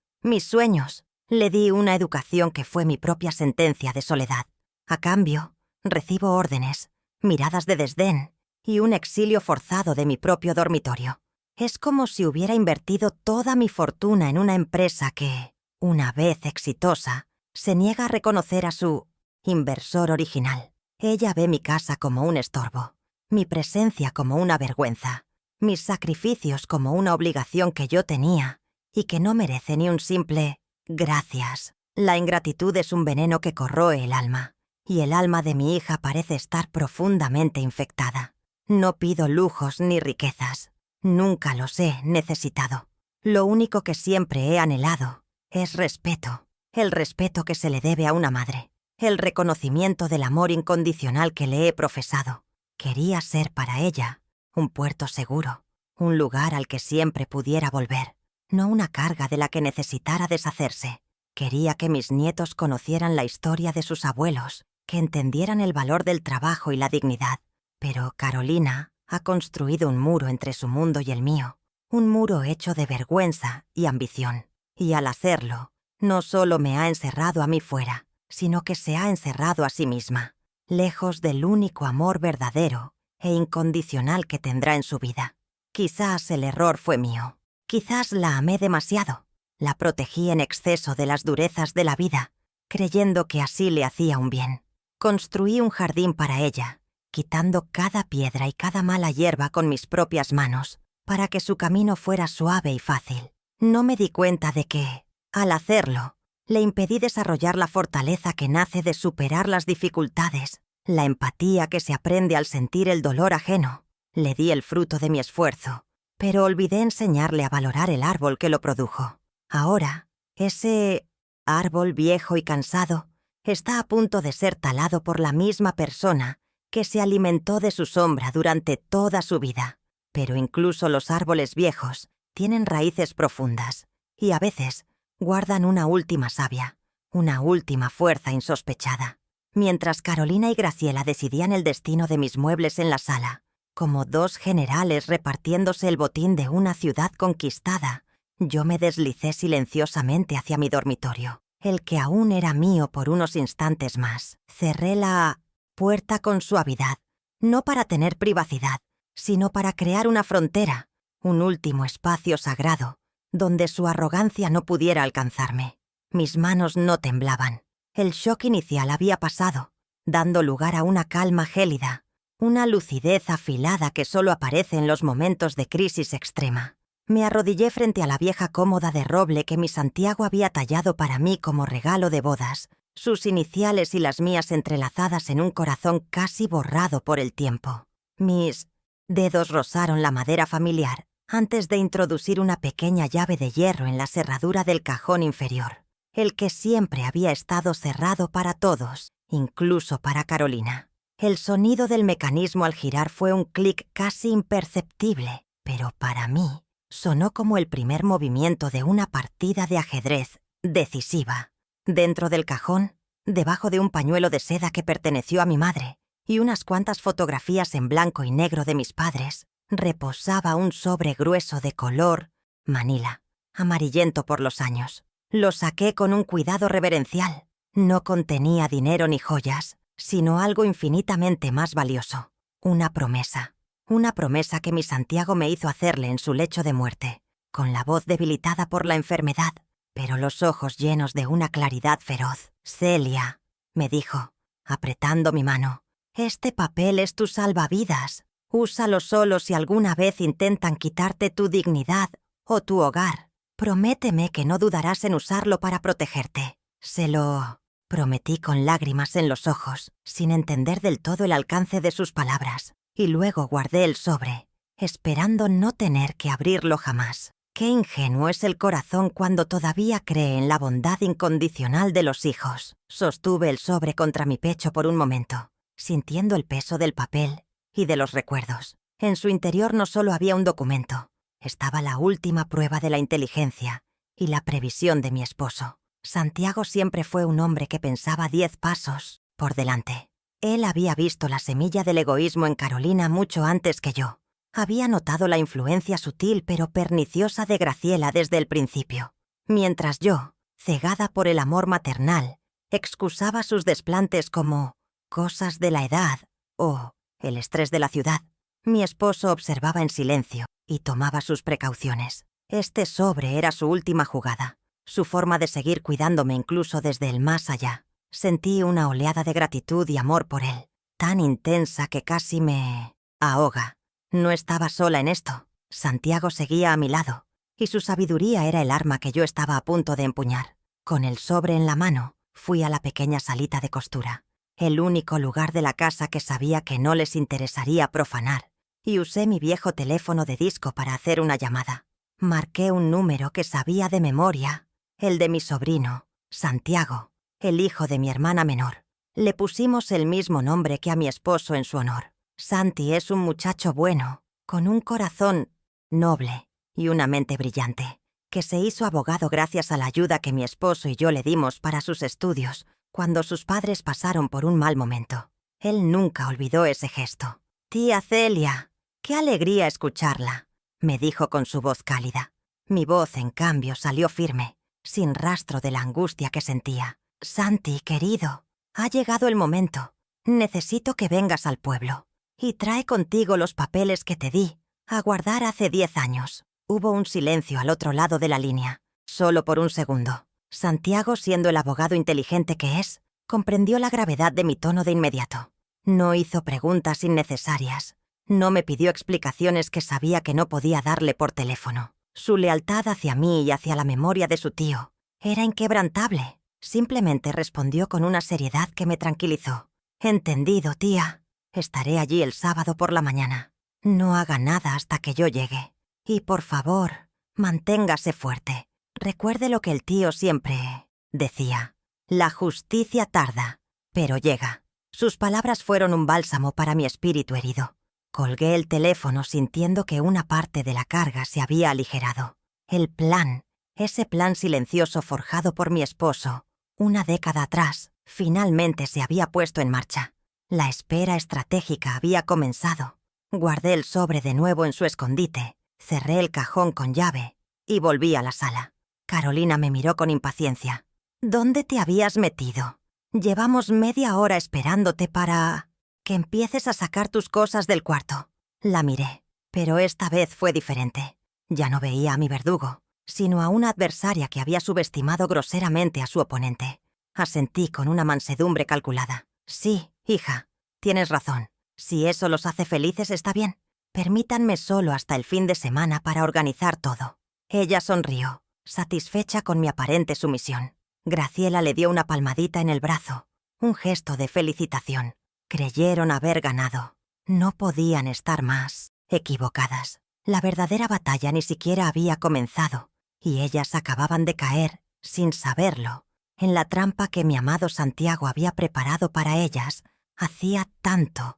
mis sueños. Le di una educación que fue mi propia sentencia de soledad. A cambio, recibo órdenes, miradas de desdén y un exilio forzado de mi propio dormitorio. Es como si hubiera invertido toda mi fortuna en una empresa que, una vez exitosa, se niega a reconocer a su inversor original. Ella ve mi casa como un estorbo, mi presencia como una vergüenza, mis sacrificios como una obligación que yo tenía y que no merece ni un simple gracias. La ingratitud es un veneno que corroe el alma, y el alma de mi hija parece estar profundamente infectada. No pido lujos ni riquezas. Nunca los he necesitado. Lo único que siempre he anhelado es respeto. El respeto que se le debe a una madre. El reconocimiento del amor incondicional que le he profesado. Quería ser para ella un puerto seguro, un lugar al que siempre pudiera volver, no una carga de la que necesitara deshacerse. Quería que mis nietos conocieran la historia de sus abuelos, que entendieran el valor del trabajo y la dignidad. Pero Carolina ha construido un muro entre su mundo y el mío, un muro hecho de vergüenza y ambición. Y al hacerlo, no solo me ha encerrado a mí fuera, sino que se ha encerrado a sí misma, lejos del único amor verdadero e incondicional que tendrá en su vida. Quizás el error fue mío. Quizás la amé demasiado. La protegí en exceso de las durezas de la vida, creyendo que así le hacía un bien. Construí un jardín para ella, quitando cada piedra y cada mala hierba con mis propias manos, para que su camino fuera suave y fácil. No me di cuenta de que, al hacerlo, le impedí desarrollar la fortaleza que nace de superar las dificultades, la empatía que se aprende al sentir el dolor ajeno. Le di el fruto de mi esfuerzo, pero olvidé enseñarle a valorar el árbol que lo produjo. Ahora, ese árbol viejo y cansado está a punto de ser talado por la misma persona que se alimentó de su sombra durante toda su vida. Pero incluso los árboles viejos tienen raíces profundas y a veces guardan una última savia, una última fuerza insospechada. Mientras Carolina y Graciela decidían el destino de mis muebles en la sala, Como dos generales repartiéndose el botín de una ciudad conquistada, yo me deslicé silenciosamente hacia mi dormitorio, el que aún era mío por unos instantes más. Cerré la puerta con suavidad, no para tener privacidad, sino para crear una frontera, un último espacio sagrado, donde su arrogancia no pudiera alcanzarme. Mis manos no temblaban. El shock inicial había pasado, dando lugar a una calma gélida, una lucidez afilada que solo aparece en los momentos de crisis extrema. Me arrodillé frente a la vieja cómoda de roble que mi Santiago había tallado para mí como regalo de bodas, sus iniciales y las mías entrelazadas en un corazón casi borrado por el tiempo. Mis dedos rozaron la madera familiar antes de introducir una pequeña llave de hierro en la cerradura del cajón inferior, el que siempre había estado cerrado para todos, incluso para Carolina. El sonido del mecanismo al girar fue un clic casi imperceptible, pero para mí sonó como el primer movimiento de una partida de ajedrez decisiva. Dentro del cajón, debajo de un pañuelo de seda que perteneció a mi madre y unas cuantas fotografías en blanco y negro de mis padres, reposaba un sobre grueso de color manila, amarillento por los años. Lo saqué con un cuidado reverencial. No contenía dinero ni joyas, sino algo infinitamente más valioso. Una promesa que mi Santiago me hizo hacerle en su lecho de muerte, con la voz debilitada por la enfermedad, pero los ojos llenos de una claridad feroz. «Celia», me dijo, apretando mi mano, «este papel es tu salvavidas. Úsalo solo si alguna vez intentan quitarte tu dignidad o tu hogar. Prométeme que no dudarás en usarlo para protegerte». Se lo prometí con lágrimas en los ojos, sin entender del todo el alcance de sus palabras, y luego guardé el sobre, esperando no tener que abrirlo jamás. Qué ingenuo es el corazón cuando todavía cree en la bondad incondicional de los hijos. Sostuve el sobre contra mi pecho por un momento, sintiendo el peso del papel y de los recuerdos. En su interior no solo había un documento, estaba la última prueba de la inteligencia y la previsión de mi esposo. Santiago siempre fue un hombre que pensaba 10 pasos por delante. Él había visto la semilla del egoísmo en Carolina mucho antes que yo. Había notado la influencia sutil pero perniciosa de Graciela desde el principio, mientras yo, cegada por el amor maternal, excusaba sus desplantes como cosas de la edad o el estrés de la ciudad. Mi esposo observaba en silencio y tomaba sus precauciones. Este sobre era su última jugada, su forma de seguir cuidándome incluso desde el más allá. Sentí una oleada de gratitud y amor por él, tan intensa que casi me ahoga. No estaba sola en esto. Santiago seguía a mi lado, y su sabiduría era el arma que yo estaba a punto de empuñar. Con el sobre en la mano, fui a la pequeña salita de costura, el único lugar de la casa que sabía que no les interesaría profanar, y usé mi viejo teléfono de disco para hacer una llamada. Marqué un número que sabía de memoria, el de mi sobrino, Santiago, el hijo de mi hermana menor. Le pusimos el mismo nombre que a mi esposo en su honor. Santi es un muchacho bueno, con un corazón noble y una mente brillante, que se hizo abogado gracias a la ayuda que mi esposo y yo le dimos para sus estudios cuando sus padres pasaron por un mal momento. Él nunca olvidó ese gesto. «Tía Celia, qué alegría escucharla», me dijo con su voz cálida. Mi voz, en cambio, salió firme, sin rastro de la angustia que sentía. «Santi, querido, ha llegado el momento. Necesito que vengas al pueblo. Y trae contigo los papeles que te di a guardar hace 10 años». Hubo un silencio al otro lado de la línea, solo por un segundo. Santiago, siendo el abogado inteligente que es, comprendió la gravedad de mi tono de inmediato. No hizo preguntas innecesarias. No me pidió explicaciones que sabía que no podía darle por teléfono. Su lealtad hacia mí y hacia la memoria de su tío era inquebrantable. Simplemente respondió con una seriedad que me tranquilizó. «Entendido, tía. Estaré allí el sábado por la mañana. No haga nada hasta que yo llegue. Y por favor, manténgase fuerte. Recuerde lo que el tío siempre decía. La justicia tarda, pero llega». Sus palabras fueron un bálsamo para mi espíritu herido. Colgué el teléfono sintiendo que una parte de la carga se había aligerado. El plan, ese plan silencioso forjado por mi esposo, una década atrás, finalmente se había puesto en marcha. La espera estratégica había comenzado. Guardé el sobre de nuevo en su escondite, cerré el cajón con llave y volví a la sala. Carolina me miró con impaciencia. ¿Dónde te habías metido? Llevamos media hora esperándote para que empieces a sacar tus cosas del cuarto. La miré, pero esta vez fue diferente. Ya no veía a mi verdugo, sino a una adversaria que había subestimado groseramente a su oponente. Asentí con una mansedumbre calculada. Sí, hija, tienes razón. Si eso los hace felices está bien. Permítanme solo hasta el fin de semana para organizar todo. Ella sonrió, satisfecha con mi aparente sumisión. Graciela le dio una palmadita en el brazo, un gesto de felicitación. Creyeron haber ganado. No podían estar más equivocadas. La verdadera batalla ni siquiera había comenzado, y ellas acababan de caer, sin saberlo, en la trampa que mi amado Santiago había preparado para ellas hacía tanto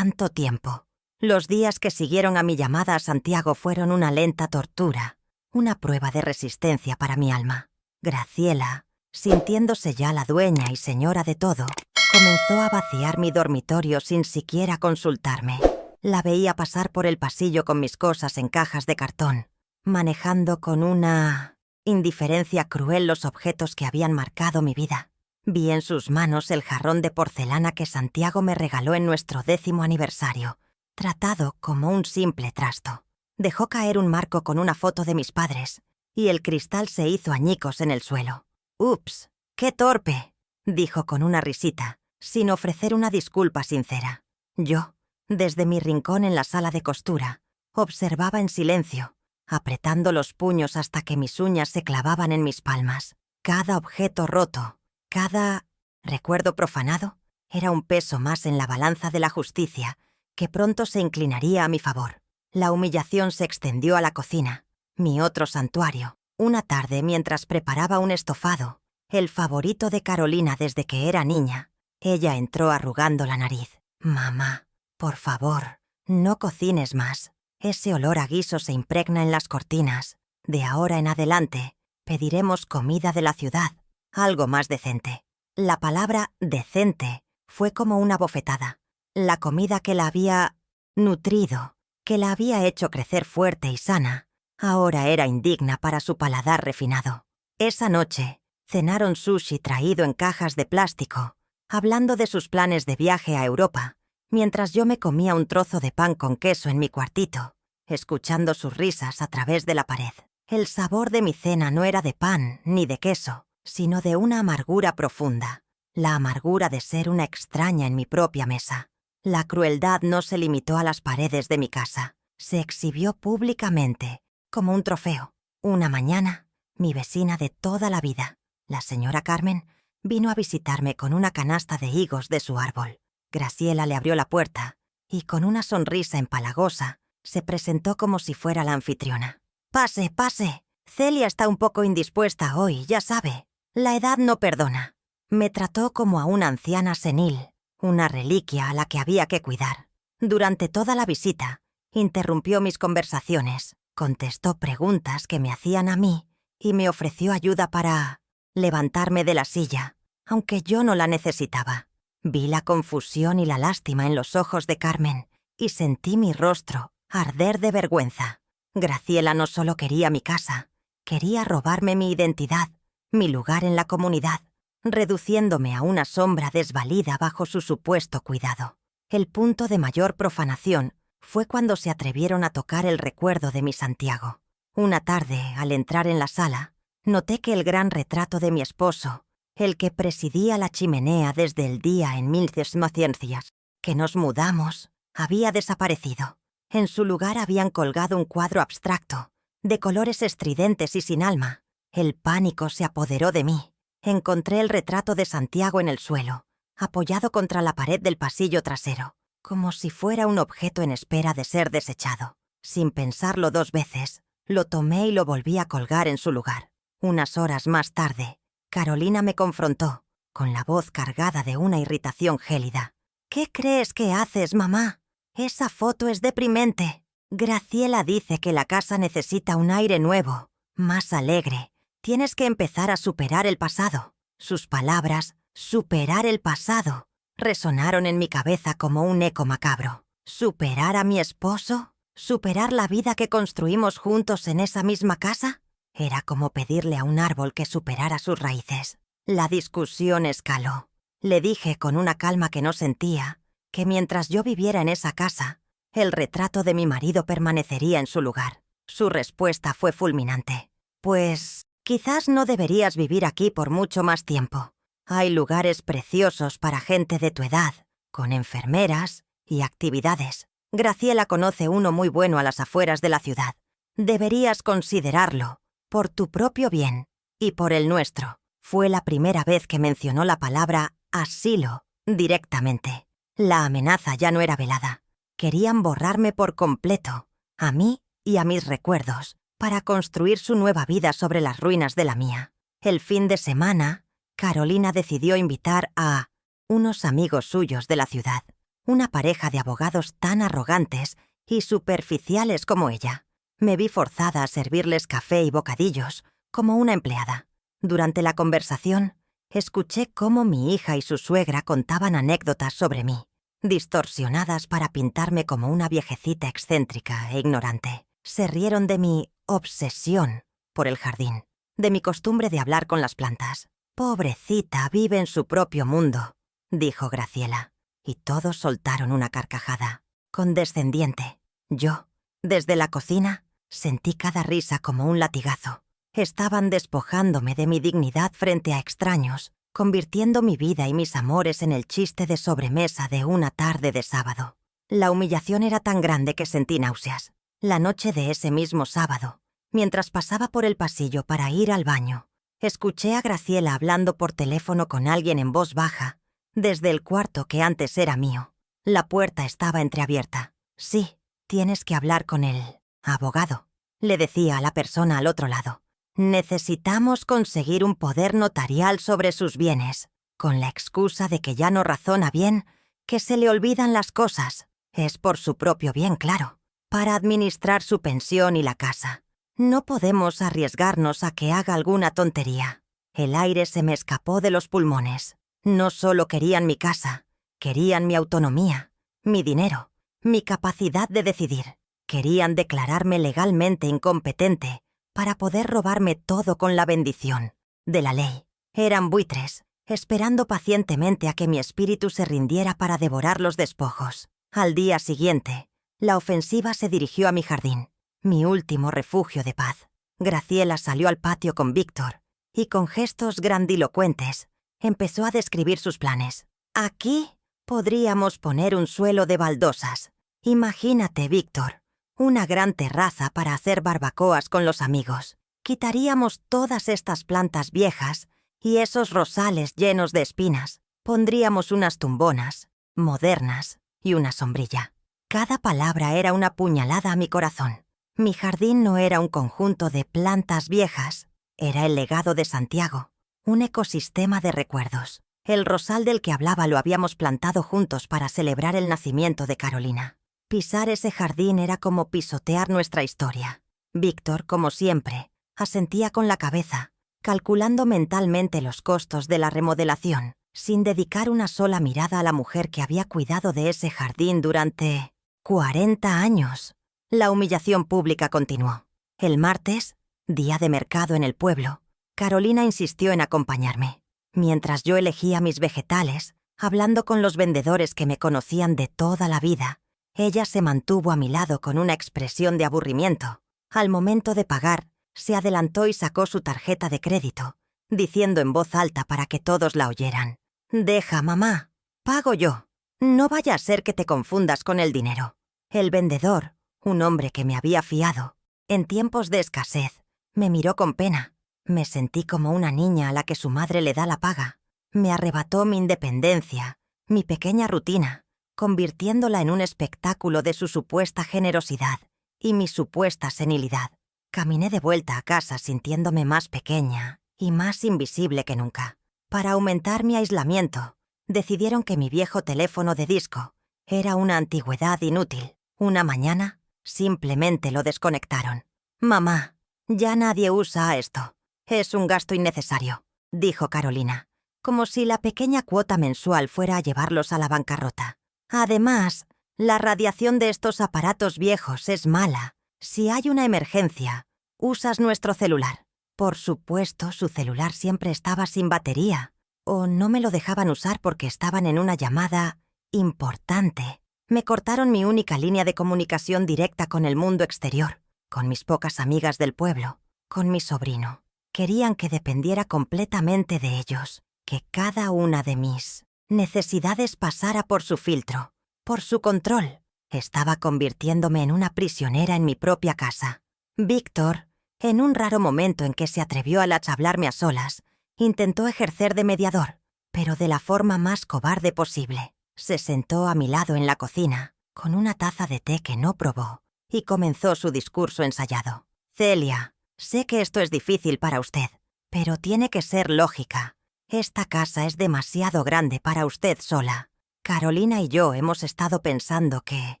tiempo. Los días que siguieron a mi llamada a Santiago fueron una lenta tortura, una prueba de resistencia para mi alma. Graciela, sintiéndose ya la dueña y señora de todo, comenzó a vaciar mi dormitorio sin siquiera consultarme. La veía pasar por el pasillo con mis cosas en cajas de cartón, manejando con una indiferencia cruel los objetos que habían marcado mi vida. Vi en sus manos el jarrón de porcelana que Santiago me regaló en nuestro 10º aniversario, tratado como un simple trasto. Dejó caer un marco con una foto de mis padres, y el cristal se hizo añicos en el suelo. «Ups, qué torpe», dijo con una risita, sin ofrecer una disculpa sincera. Yo, desde mi rincón en la sala de costura, observaba en silencio, apretando los puños hasta que mis uñas se clavaban en mis palmas. Cada objeto roto, cada recuerdo profanado, era un peso más en la balanza de la justicia que pronto se inclinaría a mi favor. La humillación se extendió a la cocina, mi otro santuario. Una tarde, mientras preparaba un estofado, el favorito de Carolina desde que era niña, ella entró arrugando la nariz. «Mamá, por favor, no cocines más. Ese olor a guiso se impregna en las cortinas. De ahora en adelante, pediremos comida de la ciudad, algo más decente». La palabra «decente» fue como una bofetada. La comida que la había nutrido, que la había hecho crecer fuerte y sana, ahora era indigna para su paladar refinado. Esa noche, cenaron sushi traído en cajas de plástico, hablando de sus planes de viaje a Europa, mientras yo me comía un trozo de pan con queso en mi cuartito, escuchando sus risas a través de la pared. El sabor de mi cena no era de pan ni de queso, sino de una amargura profunda, la amargura de ser una extraña en mi propia mesa. La crueldad no se limitó a las paredes de mi casa, se exhibió públicamente, como un trofeo. Una mañana, mi vecina de toda la vida, la señora Carmen, vino a visitarme con una canasta de higos de su árbol. Graciela le abrió la puerta y, con una sonrisa empalagosa, se presentó como si fuera la anfitriona. «Pase, pase. Celia está un poco indispuesta hoy, ya sabe. La edad no perdona». Me trató como a una anciana senil, una reliquia a la que había que cuidar. Durante toda la visita, interrumpió mis conversaciones, contestó preguntas que me hacían a mí y me ofreció ayuda para levantarme de la silla, aunque yo no la necesitaba. Vi la confusión y la lástima en los ojos de Carmen y sentí mi rostro arder de vergüenza. Graciela no solo quería mi casa, quería robarme mi identidad, mi lugar en la comunidad, reduciéndome a una sombra desvalida bajo su supuesto cuidado. El punto de mayor profanación fue cuando se atrevieron a tocar el recuerdo de mi Santiago. Una tarde, al entrar en la sala, noté que el gran retrato de mi esposo, el que presidía la chimenea desde el día en 1900 que nos mudamos, había desaparecido. En su lugar habían colgado un cuadro abstracto, de colores estridentes y sin alma. El pánico se apoderó de mí. Encontré el retrato de Santiago en el suelo, apoyado contra la pared del pasillo trasero, como si fuera un objeto en espera de ser desechado. Sin pensarlo 2 veces, lo tomé y lo volví a colgar en su lugar. Unas horas más tarde, Carolina me confrontó, con la voz cargada de una irritación gélida. «¿Qué crees que haces, mamá? Esa foto es deprimente. Graciela dice que la casa necesita un aire nuevo, más alegre. Tienes que empezar a superar el pasado». Sus palabras, «superar el pasado», resonaron en mi cabeza como un eco macabro. ¿Superar a mi esposo? ¿Superar la vida que construimos juntos en esa misma casa? Era como pedirle a un árbol que superara sus raíces. La discusión escaló. Le dije con una calma que no sentía que mientras yo viviera en esa casa, el retrato de mi marido permanecería en su lugar. Su respuesta fue fulminante. Pues quizás no deberías vivir aquí por mucho más tiempo. Hay lugares preciosos para gente de tu edad, con enfermeras y actividades. Graciela conoce uno muy bueno a las afueras de la ciudad. Deberías considerarlo, por tu propio bien y por el nuestro. Fue la primera vez que mencionó la palabra asilo directamente. La amenaza ya no era velada. Querían borrarme por completo, a mí y a mis recuerdos, para construir su nueva vida sobre las ruinas de la mía. El fin de semana, Carolina decidió invitar a unos amigos suyos de la ciudad, una pareja de abogados tan arrogantes y superficiales como ella. Me vi forzada a servirles café y bocadillos, como una empleada. Durante la conversación, escuché cómo mi hija y su suegra contaban anécdotas sobre mí, distorsionadas para pintarme como una viejecita excéntrica e ignorante. Se rieron de mi obsesión por el jardín, de mi costumbre de hablar con las plantas. «Pobrecita, vive en su propio mundo», dijo Graciela, y todos soltaron una carcajada, condescendiente. Yo, desde la cocina, sentí cada risa como un latigazo. Estaban despojándome de mi dignidad frente a extraños, convirtiendo mi vida y mis amores en el chiste de sobremesa de una tarde de sábado. La humillación era tan grande que sentí náuseas. La noche de ese mismo sábado, mientras pasaba por el pasillo para ir al baño, escuché a Graciela hablando por teléfono con alguien en voz baja, desde el cuarto que antes era mío. La puerta estaba entreabierta. «Sí, tienes que hablar con el abogado», le decía a la persona al otro lado. «Necesitamos conseguir un poder notarial sobre sus bienes, con la excusa de que ya no razona bien, que se le olvidan las cosas. Es por su propio bien, claro, para administrar su pensión y la casa. No podemos arriesgarnos a que haga alguna tontería». El aire se me escapó de los pulmones. No solo querían mi casa, querían mi autonomía, mi dinero, mi capacidad de decidir. Querían declararme legalmente incompetente para poder robarme todo con la bendición de la ley. Eran buitres, esperando pacientemente a que mi espíritu se rindiera para devorar los despojos. Al día siguiente, la ofensiva se dirigió a mi jardín, mi último refugio de paz. Graciela salió al patio con Víctor y con gestos grandilocuentes empezó a describir sus planes. «Aquí podríamos poner un suelo de baldosas. Imagínate, Víctor, una gran terraza para hacer barbacoas con los amigos. Quitaríamos todas estas plantas viejas y esos rosales llenos de espinas. Pondríamos unas tumbonas modernas y una sombrilla». Cada palabra era una puñalada a mi corazón. Mi jardín no era un conjunto de plantas viejas, era el legado de Santiago, un ecosistema de recuerdos. El rosal del que hablaba lo habíamos plantado juntos para celebrar el nacimiento de Carolina. Pisar ese jardín era como pisotear nuestra historia. Víctor, como siempre, asentía con la cabeza, calculando mentalmente los costos de la remodelación, sin dedicar una sola mirada a la mujer que había cuidado de ese jardín durante 40 años. La humillación pública continuó. El martes, día de mercado en el pueblo, Carolina insistió en acompañarme. Mientras yo elegía mis vegetales, hablando con los vendedores que me conocían de toda la vida, ella se mantuvo a mi lado con una expresión de aburrimiento. Al momento de pagar, se adelantó y sacó su tarjeta de crédito, diciendo en voz alta para que todos la oyeran: «Deja, mamá, pago yo. No vaya a ser que te confundas con el dinero». El vendedor, un hombre que me había fiado, en tiempos de escasez, me miró con pena. Me sentí como una niña a la que su madre le da la paga. Me arrebató mi independencia, mi pequeña rutina, convirtiéndola en un espectáculo de su supuesta generosidad y mi supuesta senilidad. Caminé de vuelta a casa sintiéndome más pequeña y más invisible que nunca. Para aumentar mi aislamiento, decidieron que mi viejo teléfono de disco era una antigüedad inútil. Una mañana, simplemente lo desconectaron. «Mamá, ya nadie usa esto. Es un gasto innecesario», dijo Carolina, como si la pequeña cuota mensual fuera a llevarlos a la bancarrota. «Además, La radiación de estos aparatos viejos es mala. Si hay una emergencia, usas nuestro celular. Por supuesto, su celular siempre estaba sin batería. O no me lo dejaban usar porque estaban en una llamada importante. Me cortaron mi única línea de comunicación directa con el mundo exterior, con mis pocas amigas del pueblo, con mi sobrino. Querían que dependiera completamente de ellos, que cada una de mis necesidades pasara por su filtro, por su control. Estaba convirtiéndome en una prisionera en mi propia casa. Víctor, en un raro momento en que se atrevió a hablarme a solas, intentó ejercer de mediador, pero de la forma más cobarde posible. Se sentó a mi lado en la cocina, con una taza de té que no probó, y comenzó su discurso ensayado. «Celia, sé que esto es difícil para usted, pero tiene que ser lógica. Esta casa es demasiado grande para usted sola. Carolina y yo hemos estado pensando que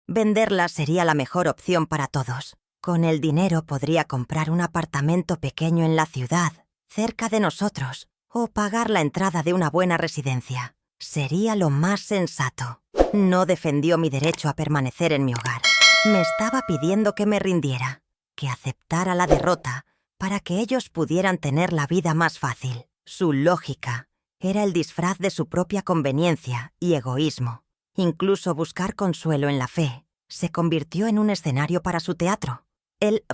venderla sería la mejor opción para todos. Con el dinero podría comprar un apartamento pequeño en la ciudad, cerca de nosotros, o pagar la entrada de una buena residencia. Sería lo más sensato». No defendió mi derecho a permanecer en mi hogar. Me estaba pidiendo que me rindiera, que aceptara la derrota para que ellos pudieran tener la vida más fácil. Su lógica era el disfraz de su propia conveniencia y egoísmo. Incluso buscar consuelo en la fe se convirtió en un escenario para su teatro. El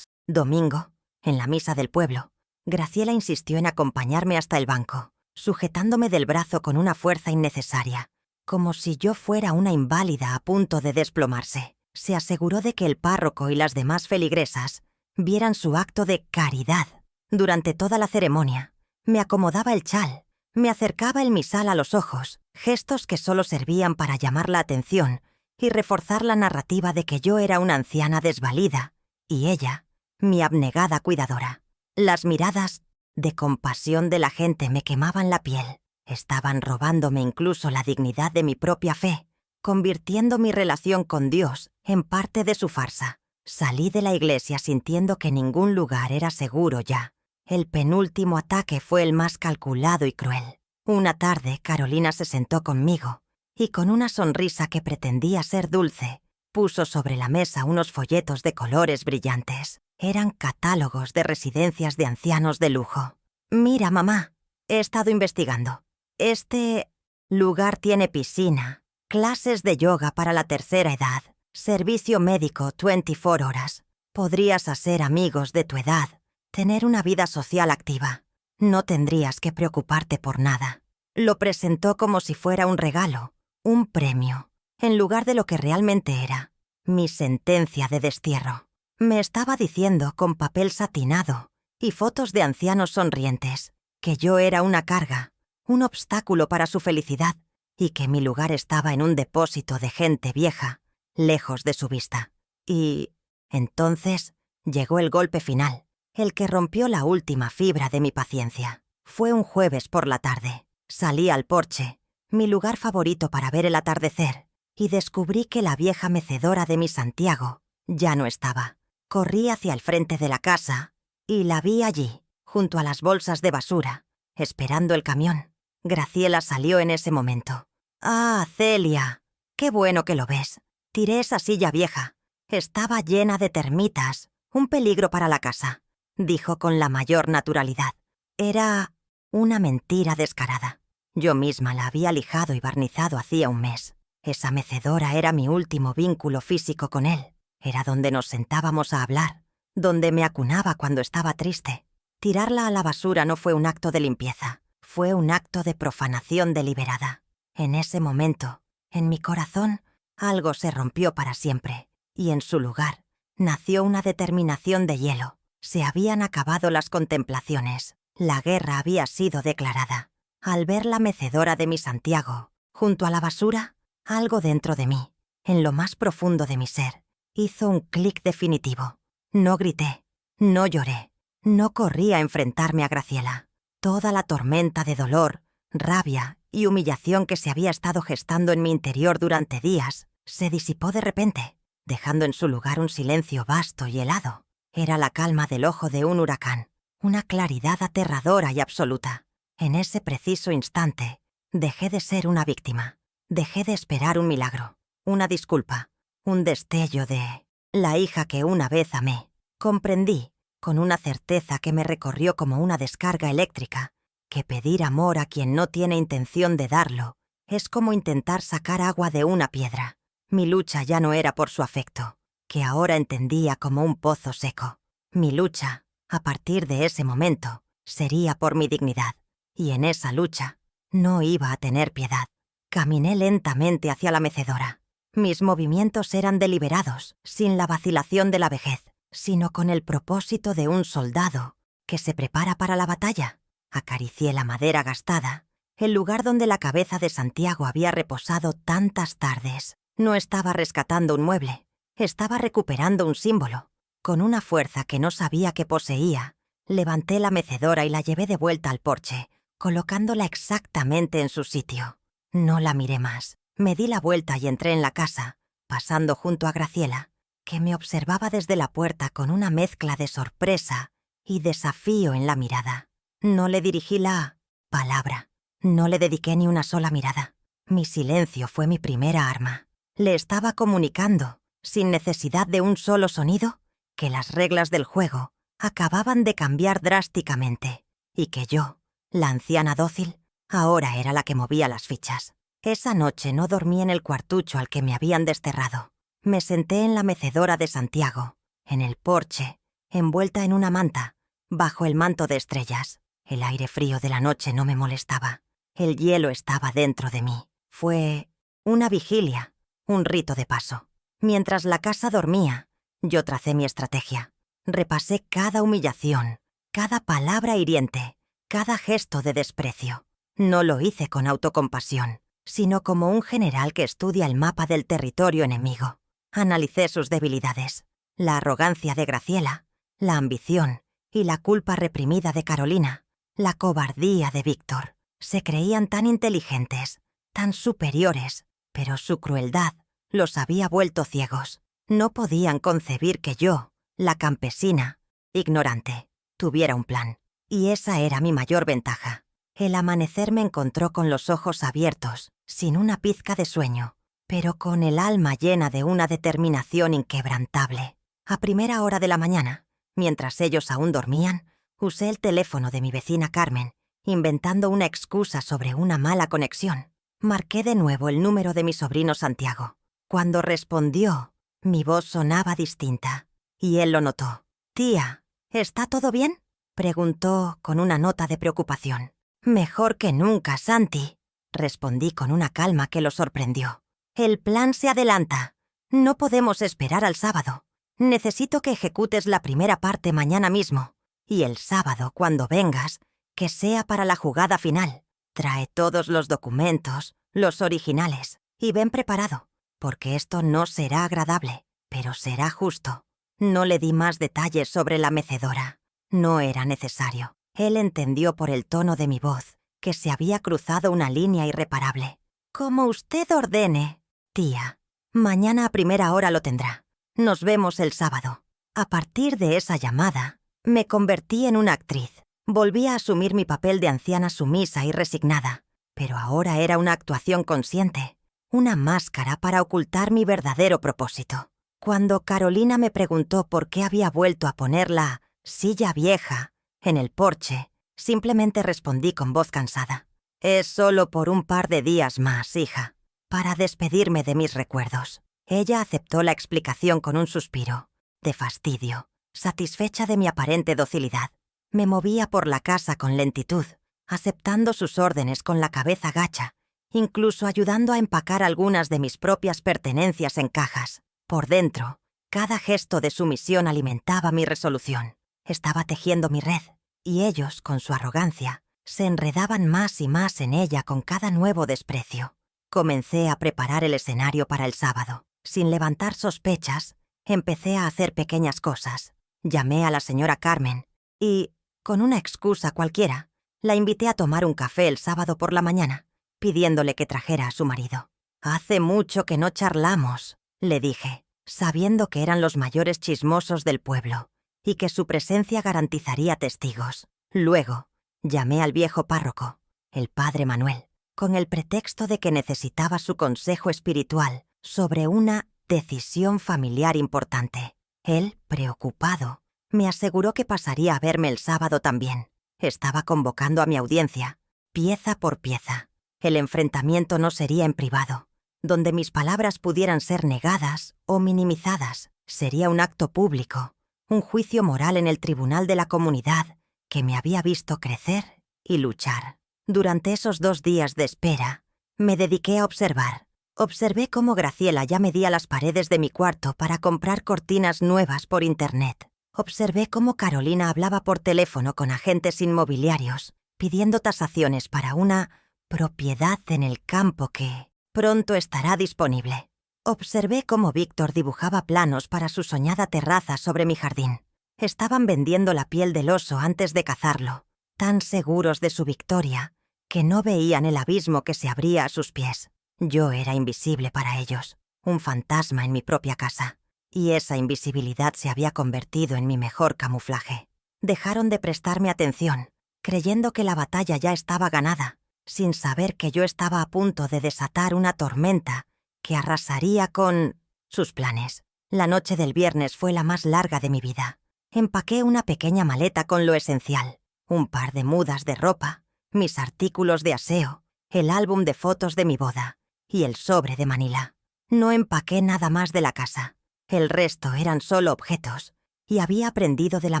domingo, en la misa del pueblo, Graciela insistió en acompañarme hasta el banco, sujetándome del brazo con una fuerza innecesaria, como si yo fuera una inválida a punto de desplomarse. Se aseguró de que el párroco y las demás feligresas vieran su acto de caridad. Durante toda la ceremonia, me acomodaba el chal, me acercaba el misal a los ojos, gestos que solo servían para llamar la atención y reforzar la narrativa de que yo era una anciana desvalida y ella, mi abnegada cuidadora. Las miradas de compasión de la gente me quemaban la piel. Estaban robándome incluso la dignidad de mi propia fe, convirtiendo mi relación con Dios en parte de su farsa. Salí de la iglesia sintiendo que ningún lugar era seguro ya. El penúltimo ataque fue el más calculado y cruel. Una tarde, Carolina se sentó conmigo y con una sonrisa que pretendía ser dulce, puso sobre la mesa unos folletos de colores brillantes. Eran catálogos de residencias de ancianos de lujo. «Mira, mamá, he estado investigando. Este lugar tiene piscina, clases de yoga para la tercera edad, servicio médico 24 horas. Podrías hacer amigos de tu edad, tener una vida social activa. No tendrías que preocuparte por nada». Lo presentó como si fuera un regalo, un premio, en lugar de lo que realmente era, mi sentencia de destierro. Me estaba diciendo con papel satinado y fotos de ancianos sonrientes que yo era una carga, un obstáculo para su felicidad y que mi lugar estaba en un depósito de gente vieja, lejos de su vista. Y entonces llegó el golpe final, el que rompió la última fibra de mi paciencia. Fue un jueves por la tarde. Salí al porche, mi lugar favorito para ver el atardecer, y descubrí que la vieja mecedora de mi Santiago ya no estaba. Corrí hacia el frente de la casa y la vi allí, junto a las bolsas de basura, esperando el camión. Graciela salió en ese momento. «Ah, Celia, qué bueno que lo ves. Tiré esa silla vieja. Estaba llena de termitas, un peligro para la casa», dijo con la mayor naturalidad. Era una mentira descarada. Yo misma la había lijado y barnizado hacía un mes. Esa mecedora era mi último vínculo físico con él. Era donde nos sentábamos a hablar, donde me acunaba cuando estaba triste. Tirarla a la basura no fue un acto de limpieza, fue un acto de profanación deliberada. En ese momento, en mi corazón, algo se rompió para siempre, y en su lugar nació una determinación de hielo. Se habían acabado las contemplaciones. La guerra había sido declarada. Al ver la mecedora de mi Santiago, junto a la basura, algo dentro de mí, en lo más profundo de mi ser, hizo un clic definitivo. No grité, no lloré, no corrí a enfrentarme a Graciela. Toda la tormenta de dolor, rabia y humillación que se había estado gestando en mi interior durante días se disipó de repente, dejando en su lugar un silencio vasto y helado. Era la calma del ojo de un huracán, una claridad aterradora y absoluta. En ese preciso instante, dejé de ser una víctima, dejé de esperar un milagro. una disculpa, un destello de la hija que una vez amé. Comprendí, con una certeza que me recorrió como una descarga eléctrica, que pedir amor a quien no tiene intención de darlo es como intentar sacar agua de una piedra. Mi lucha ya no era por su afecto, que ahora entendía como un pozo seco. Mi lucha, a partir de ese momento, sería por mi dignidad. Y en esa lucha no iba a tener piedad. Caminé lentamente hacia la mecedora. Mis movimientos eran deliberados, sin la vacilación de la vejez, sino con el propósito de un soldado que se prepara para la batalla. Acaricié la madera gastada, el lugar donde la cabeza de Santiago había reposado tantas tardes. No estaba rescatando un mueble, estaba recuperando un símbolo. Con una fuerza que no sabía que poseía, levanté la mecedora y la llevé de vuelta al porche, colocándola exactamente en su sitio. No la miré más. Me di la vuelta y entré en la casa, pasando junto a Graciela, que me observaba desde la puerta con una mezcla de sorpresa y desafío en la mirada. No le dirigí la palabra. No le dediqué ni una sola mirada. Mi silencio fue mi primera arma. Le estaba comunicando, sin necesidad de un solo sonido, que las reglas del juego acababan de cambiar drásticamente y que yo, la anciana dócil, ahora era la que movía las fichas. Esa noche no dormí en el cuartucho al que me habían desterrado. Me senté en la mecedora de Santiago, en el porche, envuelta en una manta, bajo el manto de estrellas. El aire frío de la noche no me molestaba. El hielo estaba dentro de mí. Fue una vigilia, un rito de paso. Mientras la casa dormía, yo tracé mi estrategia. Repasé cada humillación, cada palabra hiriente, cada gesto de desprecio. No lo hice con autocompasión, sino como un general que estudia el mapa del territorio enemigo. Analicé sus debilidades, la arrogancia de Graciela, la ambición y la culpa reprimida de Carolina, la cobardía de Víctor. Se creían tan inteligentes, tan superiores, pero su crueldad los había vuelto ciegos. No podían concebir que yo, la campesina, ignorante, tuviera un plan. Y esa era mi mayor ventaja. El amanecer me encontró con los ojos abiertos, sin una pizca de sueño, pero con el alma llena de una determinación inquebrantable. A primera hora de la mañana, mientras ellos aún dormían, usé el teléfono de mi vecina Carmen, inventando una excusa sobre una mala conexión. Marqué de nuevo el número de mi sobrino Santiago. Cuando respondió, mi voz sonaba distinta, y él lo notó. «Tía, ¿está todo bien?», preguntó con una nota de preocupación. «Mejor que nunca, Santi», respondí con una calma que lo sorprendió. «El plan se adelanta. No podemos esperar al sábado. Necesito que ejecutes la primera parte mañana mismo. Y el sábado, cuando vengas, que sea para la jugada final. Trae todos los documentos, los originales, y ven preparado, porque esto no será agradable, pero será justo». No le di más detalles sobre la mecedora. No era necesario. Él entendió por el tono de mi voz que se había cruzado una línea irreparable. «Como usted ordene, tía. Mañana a primera hora lo tendrá. Nos vemos el sábado». A partir de esa llamada, me convertí en una actriz. Volví a asumir mi papel de anciana sumisa y resignada, pero ahora era una actuación consciente, una máscara para ocultar mi verdadero propósito. Cuando Carolina me preguntó por qué había vuelto a poner la silla vieja en el porche, simplemente respondí con voz cansada. «Es solo por un par de días más, hija, para despedirme de mis recuerdos». Ella aceptó la explicación con un suspiro, de fastidio, satisfecha de mi aparente docilidad. Me movía por la casa con lentitud, aceptando sus órdenes con la cabeza gacha, incluso ayudando a empacar algunas de mis propias pertenencias en cajas. Por dentro, cada gesto de sumisión alimentaba mi resolución. Estaba tejiendo mi red, y ellos, con su arrogancia, se enredaban más y más en ella con cada nuevo desprecio. Comencé a preparar el escenario para el sábado. Sin levantar sospechas, empecé a hacer pequeñas cosas. Llamé a la señora Carmen y, con una excusa cualquiera, la invité a tomar un café el sábado por la mañana, pidiéndole que trajera a su marido. «Hace mucho que no charlamos», le dije, sabiendo que eran los mayores chismosos del pueblo y que su presencia garantizaría testigos. Luego, llamé al viejo párroco, el padre Manuel, con el pretexto de que necesitaba su consejo espiritual sobre una decisión familiar importante. Él, preocupado, me aseguró que pasaría a verme el sábado también. Estaba convocando a mi audiencia, pieza por pieza. El enfrentamiento no sería en privado, donde mis palabras pudieran ser negadas o minimizadas. Sería un acto público, un juicio moral en el tribunal de la comunidad que me había visto crecer y luchar. Durante esos 2 días de espera, me dediqué a observar. Observé cómo Graciela ya medía las paredes de mi cuarto para comprar cortinas nuevas por internet. Observé cómo Carolina hablaba por teléfono con agentes inmobiliarios, pidiendo tasaciones para una propiedad en el campo que pronto estará disponible. Observé cómo Víctor dibujaba planos para su soñada terraza sobre mi jardín. Estaban vendiendo la piel del oso antes de cazarlo, tan seguros de su victoria que no veían el abismo que se abría a sus pies. Yo era invisible para ellos, un fantasma en mi propia casa, y esa invisibilidad se había convertido en mi mejor camuflaje. Dejaron de prestarme atención, creyendo que la batalla ya estaba ganada, sin saber que yo estaba a punto de desatar una tormenta que arrasaría con sus planes. La noche del viernes fue la más larga de mi vida. Empaqué una pequeña maleta con lo esencial, un par de mudas de ropa, mis artículos de aseo, el álbum de fotos de mi boda y el sobre de Manila. No empaqué nada más de la casa. El resto eran solo objetos, y había aprendido de la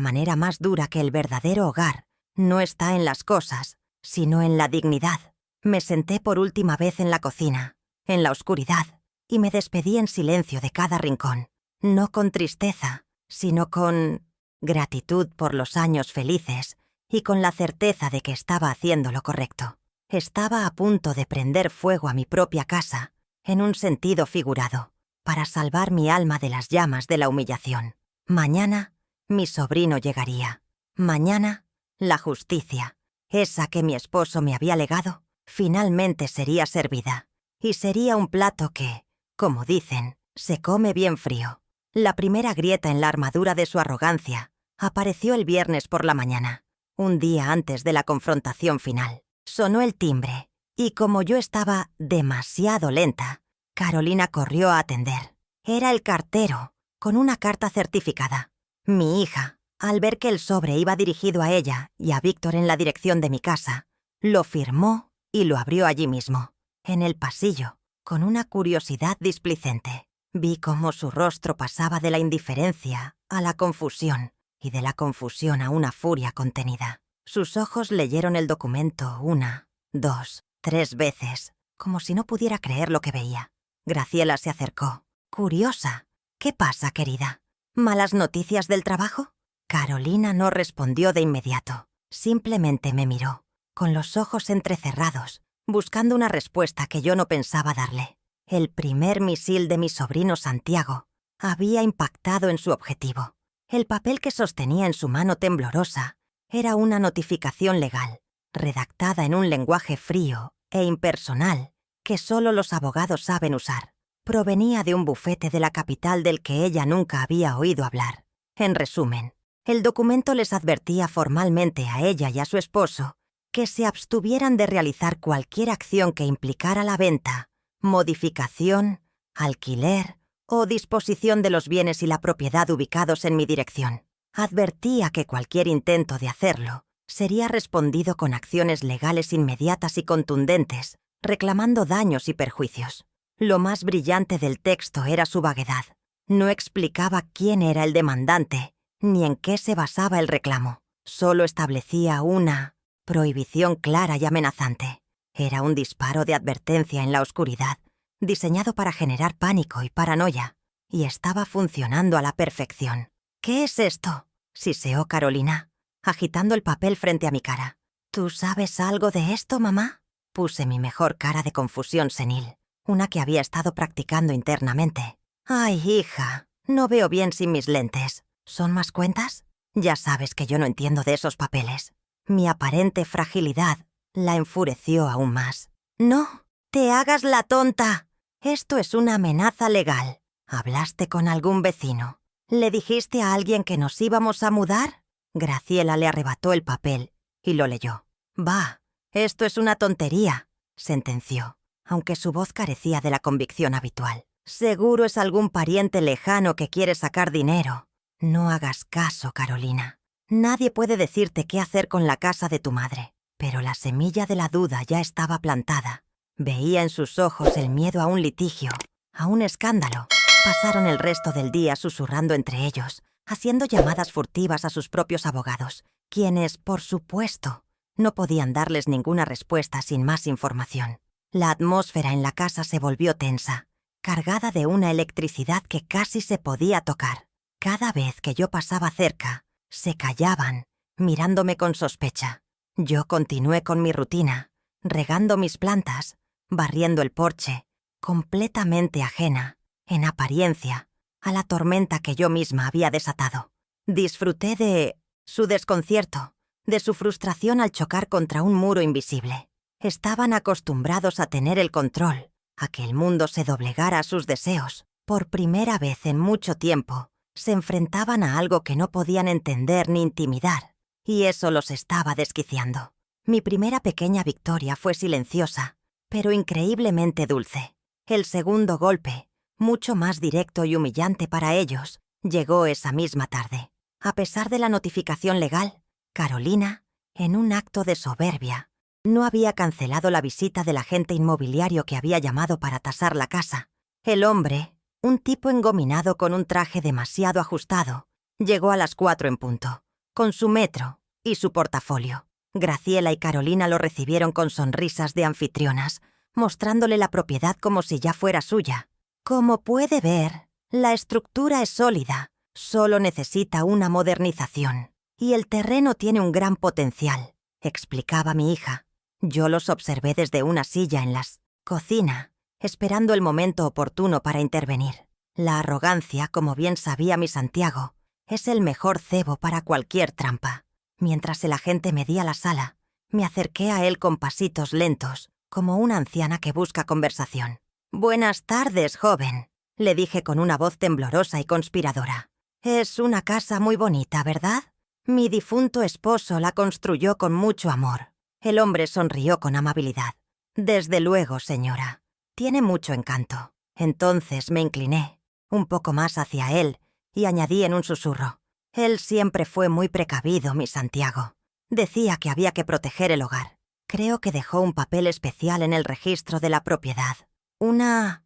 manera más dura que el verdadero hogar no está en las cosas, sino en la dignidad. Me senté por última vez en la cocina, en la oscuridad, y me despedí en silencio de cada rincón, no con tristeza, sino con gratitud por los años felices y con la certeza de que estaba haciendo lo correcto. Estaba a punto de prender fuego a mi propia casa, en un sentido figurado, para salvar mi alma de las llamas de la humillación. Mañana, mi sobrino llegaría. Mañana, la justicia, esa que mi esposo me había legado, finalmente sería servida. Y sería un plato que, como dicen, se come bien frío. La primera grieta en la armadura de su arrogancia apareció el viernes por la mañana, un día antes de la confrontación final. Sonó el timbre, y como yo estaba demasiado lenta, Carolina corrió a atender. Era el cartero, con una carta certificada. Mi hija, al ver que el sobre iba dirigido a ella y a Víctor en la dirección de mi casa, lo firmó y lo abrió allí mismo, en el pasillo, con una curiosidad displicente. Vi cómo su rostro pasaba de la indiferencia a la confusión, y de la confusión a una furia contenida. Sus ojos leyeron el documento 1, 2, 3 veces, como si no pudiera creer lo que veía. Graciela se acercó, curiosa. «¿Qué pasa, querida? ¿Malas noticias del trabajo?» Carolina no respondió de inmediato. Simplemente me miró, con los ojos entrecerrados, buscando una respuesta que yo no pensaba darle. El primer misil de mi sobrino Santiago había impactado en su objetivo. El papel que sostenía en su mano temblorosa era una notificación legal, redactada en un lenguaje frío e impersonal que solo los abogados saben usar. Provenía de un bufete de la capital del que ella nunca había oído hablar. En resumen, el documento les advertía formalmente a ella y a su esposo que se abstuvieran de realizar cualquier acción que implicara la venta, modificación, alquiler o disposición de los bienes y la propiedad ubicados en mi dirección. Advertía que cualquier intento de hacerlo sería respondido con acciones legales inmediatas y contundentes, reclamando daños y perjuicios. Lo más brillante del texto era su vaguedad. No explicaba quién era el demandante, ni en qué se basaba el reclamo. Solo establecía una prohibición clara y amenazante. Era un disparo de advertencia en la oscuridad, diseñado para generar pánico y paranoia, y estaba funcionando a la perfección. «¿Qué es esto?», siseó Carolina, agitando el papel frente a mi cara. «¿Tú sabes algo de esto, mamá?». Puse mi mejor cara de confusión senil, una que había estado practicando internamente. «Ay, hija, no veo bien sin mis lentes. ¿Son más cuentas?». Ya sabes que yo no entiendo de esos papeles. Mi aparente fragilidad la enfureció aún más. «No, te hagas la tonta. Esto es una amenaza legal. ¿Hablaste con algún vecino? ¿Le dijiste a alguien que nos íbamos a mudar?». Graciela le arrebató el papel y lo leyó. «Va, esto es una tontería», sentenció, aunque su voz carecía de la convicción habitual. Seguro es algún pariente lejano que quiere sacar dinero. No hagas caso, Carolina. Nadie puede decirte qué hacer con la casa de tu madre. Pero la semilla de la duda ya estaba plantada. Veía en sus ojos el miedo a un litigio, a un escándalo. Pasaron el resto del día susurrando entre ellos, haciendo llamadas furtivas a sus propios abogados, quienes, por supuesto, no podían darles ninguna respuesta sin más información. La atmósfera en la casa se volvió tensa, cargada de una electricidad que casi se podía tocar. Cada vez que yo pasaba cerca, se callaban, mirándome con sospecha. Yo continué con mi rutina, regando mis plantas, barriendo el porche, completamente ajena, en apariencia, a la tormenta que yo misma había desatado. Disfruté de su desconcierto, de su frustración al chocar contra un muro invisible. Estaban acostumbrados a tener el control, a que el mundo se doblegara a sus deseos. Por primera vez en mucho tiempo, se enfrentaban a algo que no podían entender ni intimidar, y eso los estaba desquiciando. Mi primera pequeña victoria fue silenciosa, pero increíblemente dulce. El segundo golpe, mucho más directo y humillante para ellos, llegó esa misma tarde. A pesar de la notificación legal, Carolina, en un acto de soberbia, no había cancelado la visita del agente inmobiliario que había llamado para tasar la casa. El hombre, un tipo engominado con un traje demasiado ajustado, llegó a las 4 en punto, con su metro y su portafolio. Graciela y Carolina lo recibieron con sonrisas de anfitrionas, mostrándole la propiedad como si ya fuera suya. Como puede ver, la estructura es sólida, solo necesita una modernización. Y el terreno tiene un gran potencial, explicaba mi hija. Yo los observé desde una silla en la cocina, esperando el momento oportuno para intervenir. La arrogancia, como bien sabía mi Santiago, es el mejor cebo para cualquier trampa. Mientras el agente medía la sala, me acerqué a él con pasitos lentos, como una anciana que busca conversación. «Buenas tardes, joven», le dije con una voz temblorosa y conspiradora. «Es una casa muy bonita, ¿verdad? Mi difunto esposo la construyó con mucho amor». El hombre sonrió con amabilidad. «Desde luego, señora. Tiene mucho encanto». Entonces me incliné, un poco más hacia él, y añadí en un susurro. «Él siempre fue muy precavido, mi Santiago. Decía que había que proteger el hogar. Creo que dejó un papel especial en el registro de la propiedad. Una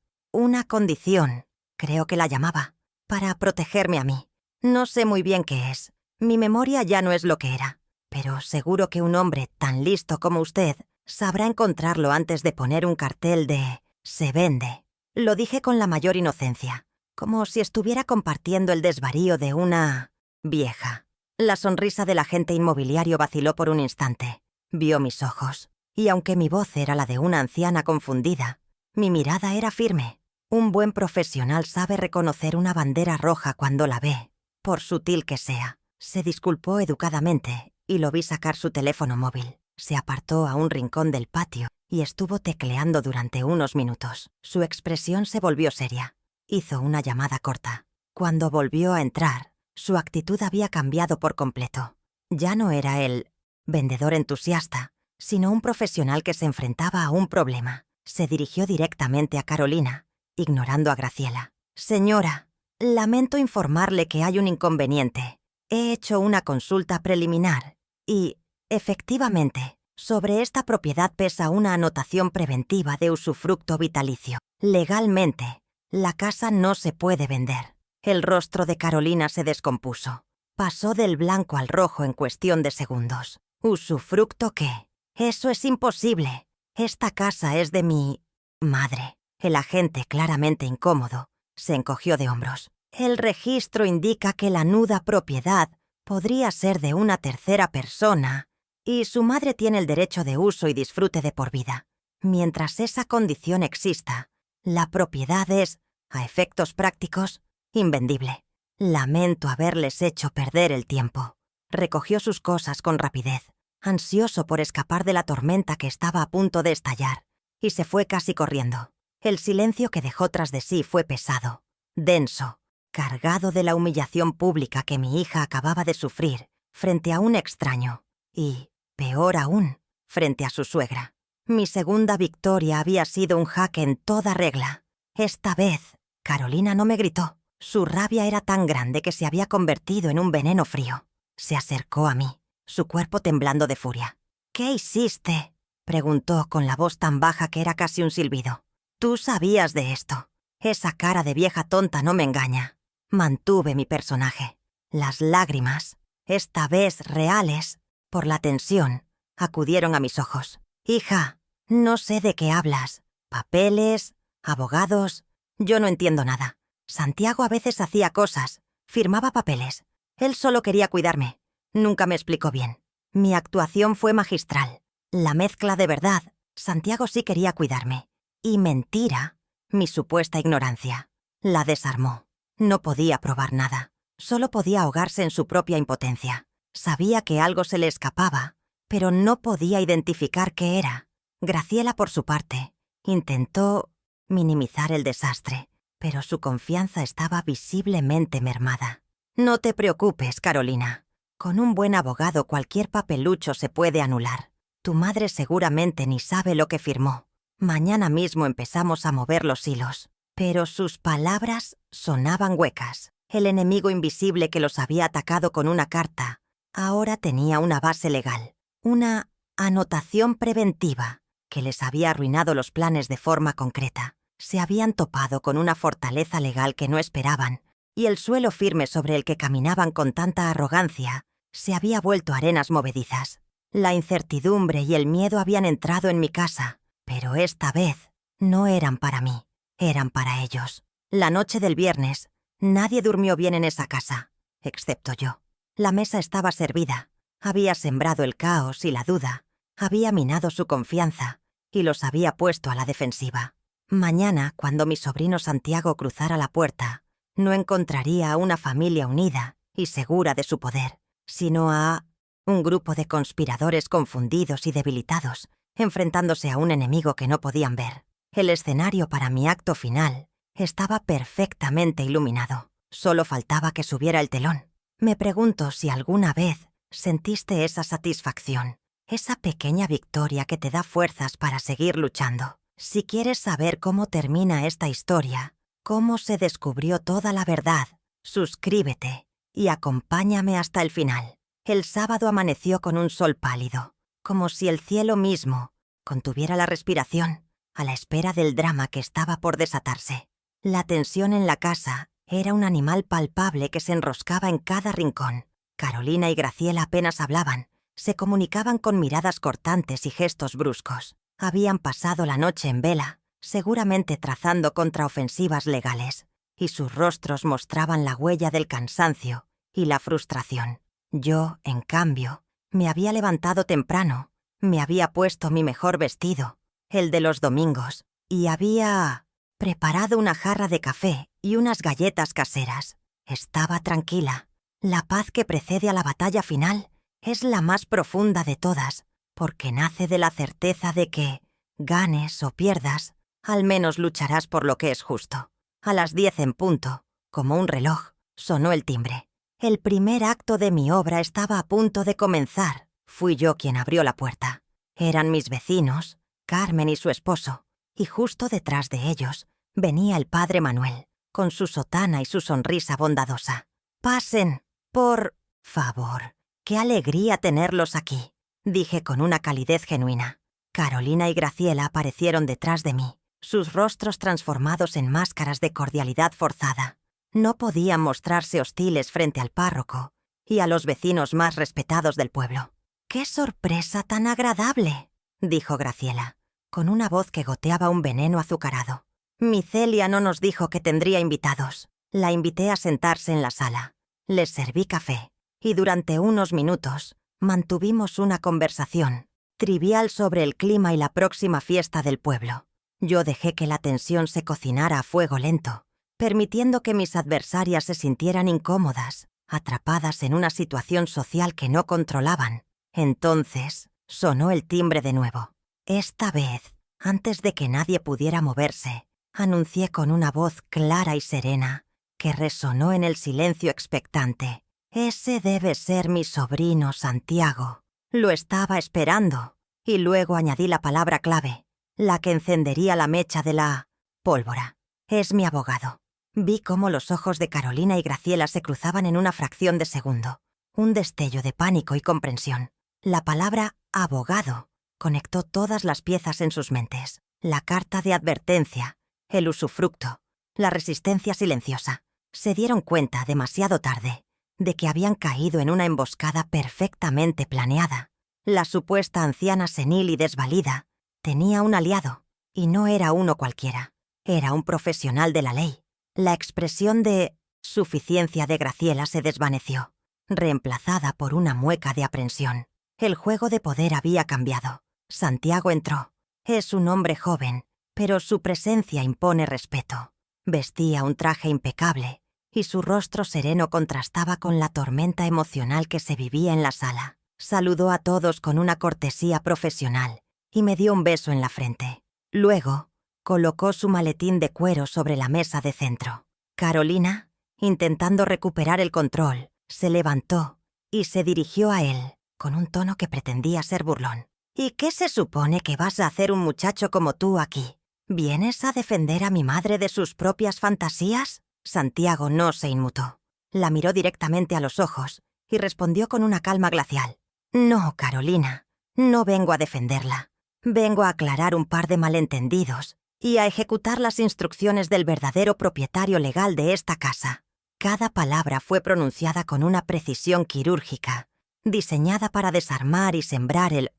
condición, creo que la llamaba, para protegerme a mí. No sé muy bien qué es. Mi memoria ya no es lo que era. Pero seguro que un hombre tan listo como usted sabrá encontrarlo antes de poner un cartel de «se vende». Lo dije con la mayor inocencia, como si estuviera compartiendo el desvarío de una vieja. La sonrisa del agente inmobiliario vaciló por un instante. Vio mis ojos, y aunque mi voz era la de una anciana confundida, mi mirada era firme. Un buen profesional sabe reconocer una bandera roja cuando la ve, por sutil que sea. Se disculpó educadamente y lo vi sacar su teléfono móvil. Se apartó a un rincón del patio y estuvo tecleando durante unos minutos. Su expresión se volvió seria. Hizo una llamada corta. Cuando volvió a entrar, su actitud había cambiado por completo. Ya no era el vendedor entusiasta, sino un profesional que se enfrentaba a un problema. Se dirigió directamente a Carolina, ignorando a Graciela. «Señora, lamento informarle que hay un inconveniente. He hecho una consulta preliminar y, efectivamente, sobre esta propiedad pesa una anotación preventiva de usufructo vitalicio. Legalmente, la casa no se puede vender». El rostro de Carolina se descompuso. Pasó del blanco al rojo en cuestión de segundos. ¿Usufructo qué? Eso es imposible. Esta casa es de mi madre. El agente, claramente incómodo, se encogió de hombros. El registro indica que la nuda propiedad podría ser de una tercera persona y su madre tiene el derecho de uso y disfrute de por vida. Mientras esa condición exista, la propiedad es, a efectos prácticos, invendible. Lamento haberles hecho perder el tiempo. Recogió sus cosas con rapidez, ansioso por escapar de la tormenta que estaba a punto de estallar, y se fue casi corriendo. El silencio que dejó tras de sí fue pesado, denso, cargado de la humillación pública que mi hija acababa de sufrir frente a un extraño y, peor aún, frente a su suegra. Mi segunda victoria había sido un jaque en toda regla. Esta vez Carolina no me gritó. Su rabia era tan grande que se había convertido en un veneno frío. Se acercó a mí, su cuerpo temblando de furia. «¿Qué hiciste?», preguntó con la voz tan baja que era casi un silbido. «Tú sabías de esto. Esa cara de vieja tonta no me engaña». Mantuve mi personaje. Las lágrimas, esta vez reales, por la tensión, acudieron a mis ojos. «Hija, no sé de qué hablas. Papeles, abogados, yo no entiendo nada. Santiago a veces hacía cosas, firmaba papeles. Él solo quería cuidarme. Nunca me explicó bien. Mi actuación fue magistral. La mezcla de verdad, Santiago sí quería cuidarme. Y mentira, mi supuesta ignorancia. La desarmó. No podía probar nada. Solo podía ahogarse en su propia impotencia. Sabía que algo se le escapaba, pero no podía identificar qué era. Graciela, por su parte, intentó minimizar el desastre, pero su confianza estaba visiblemente mermada. «No te preocupes, Carolina. Con un buen abogado cualquier papelucho se puede anular. Tu madre seguramente ni sabe lo que firmó. Mañana mismo empezamos a mover los hilos». Pero sus palabras sonaban huecas. El enemigo invisible que los había atacado con una carta ahora tenía una base legal, una anotación preventiva que les había arruinado los planes de forma concreta. Se habían topado con una fortaleza legal que no esperaban, y el suelo firme sobre el que caminaban con tanta arrogancia se había vuelto arenas movedizas. La incertidumbre y el miedo habían entrado en mi casa, pero esta vez no eran para mí, eran para ellos. La noche del viernes, nadie durmió bien en esa casa, excepto yo. La mesa estaba servida, había sembrado el caos y la duda, había minado su confianza y los había puesto a la defensiva. Mañana, cuando mi sobrino Santiago cruzara la puerta, no encontraría a una familia unida y segura de su poder, sino a un grupo de conspiradores confundidos y debilitados, enfrentándose a un enemigo que no podían ver. El escenario para mi acto final estaba perfectamente iluminado. Solo faltaba que subiera el telón. Me pregunto si alguna vez sentiste esa satisfacción, esa pequeña victoria que te da fuerzas para seguir luchando. Si quieres saber cómo termina esta historia, cómo se descubrió toda la verdad, suscríbete y acompáñame hasta el final. El sábado amaneció con un sol pálido, como si el cielo mismo contuviera la respiración, a la espera del drama que estaba por desatarse. La tensión en la casa era un animal palpable que se enroscaba en cada rincón. Carolina y Graciela apenas hablaban, se comunicaban con miradas cortantes y gestos bruscos. Habían pasado la noche en vela, seguramente trazando contraofensivas legales, y sus rostros mostraban la huella del cansancio y la frustración. Yo, en cambio, me había levantado temprano, me había puesto mi mejor vestido, el de los domingos, y había preparado una jarra de café y unas galletas caseras. Estaba tranquila. La paz que precede a la batalla final es la más profunda de todas, porque nace de la certeza de que, ganes o pierdas, al menos lucharás por lo que es justo. A las 10 en punto, como un reloj, sonó el timbre. El primer acto de mi obra estaba a punto de comenzar. Fui yo quien abrió la puerta. Eran mis vecinos, Carmen y su esposo, y justo detrás de ellos venía el padre Manuel, con su sotana y su sonrisa bondadosa. «Pasen, por favor. Qué alegría tenerlos aquí», dije con una calidez genuina. Carolina y Graciela aparecieron detrás de mí, sus rostros transformados en máscaras de cordialidad forzada. No podían mostrarse hostiles frente al párroco y a los vecinos más respetados del pueblo. «¡Qué sorpresa tan agradable!», dijo Graciela, con una voz que goteaba un veneno azucarado. «Mi Celia no nos dijo que tendría invitados. La invité a sentarse en la sala. Les serví café, y durante unos minutos mantuvimos una conversación trivial sobre el clima y la próxima fiesta del pueblo. Yo dejé que la tensión se cocinara a fuego lento, permitiendo que mis adversarias se sintieran incómodas, atrapadas en una situación social que no controlaban. Entonces sonó el timbre de nuevo. Esta vez, antes de que nadie pudiera moverse, anuncié con una voz clara y serena, que resonó en el silencio expectante: «Ese debe ser mi sobrino Santiago. Lo estaba esperando». Y luego añadí la palabra clave, la que encendería la mecha de la pólvora. «Es mi abogado». Vi cómo los ojos de Carolina y Graciela se cruzaban en una fracción de segundo. Un destello de pánico y comprensión. La palabra abogado conectó todas las piezas en sus mentes. La carta de advertencia, el usufructo, la resistencia silenciosa. Se dieron cuenta, demasiado tarde, de que habían caído en una emboscada perfectamente planeada. La supuesta anciana senil y desvalida tenía un aliado, y no era uno cualquiera. Era un profesional de la ley. La expresión de suficiencia de Graciela se desvaneció, reemplazada por una mueca de aprensión. El juego de poder había cambiado. Santiago entró. Es un hombre joven, pero su presencia impone respeto. Vestía un traje impecable, y su rostro sereno contrastaba con la tormenta emocional que se vivía en la sala. Saludó a todos con una cortesía profesional y me dio un beso en la frente. Luego, colocó su maletín de cuero sobre la mesa de centro. Carolina, intentando recuperar el control, se levantó y se dirigió a él, con un tono que pretendía ser burlón. ¿Y qué se supone que vas a hacer un muchacho como tú aquí? ¿Vienes a defender a mi madre de sus propias fantasías? Santiago no se inmutó. La miró directamente a los ojos y respondió con una calma glacial. No, Carolina, no vengo a defenderla. Vengo a aclarar un par de malentendidos y a ejecutar las instrucciones del verdadero propietario legal de esta casa. Cada palabra fue pronunciada con una precisión quirúrgica, diseñada para desarmar y sembrar el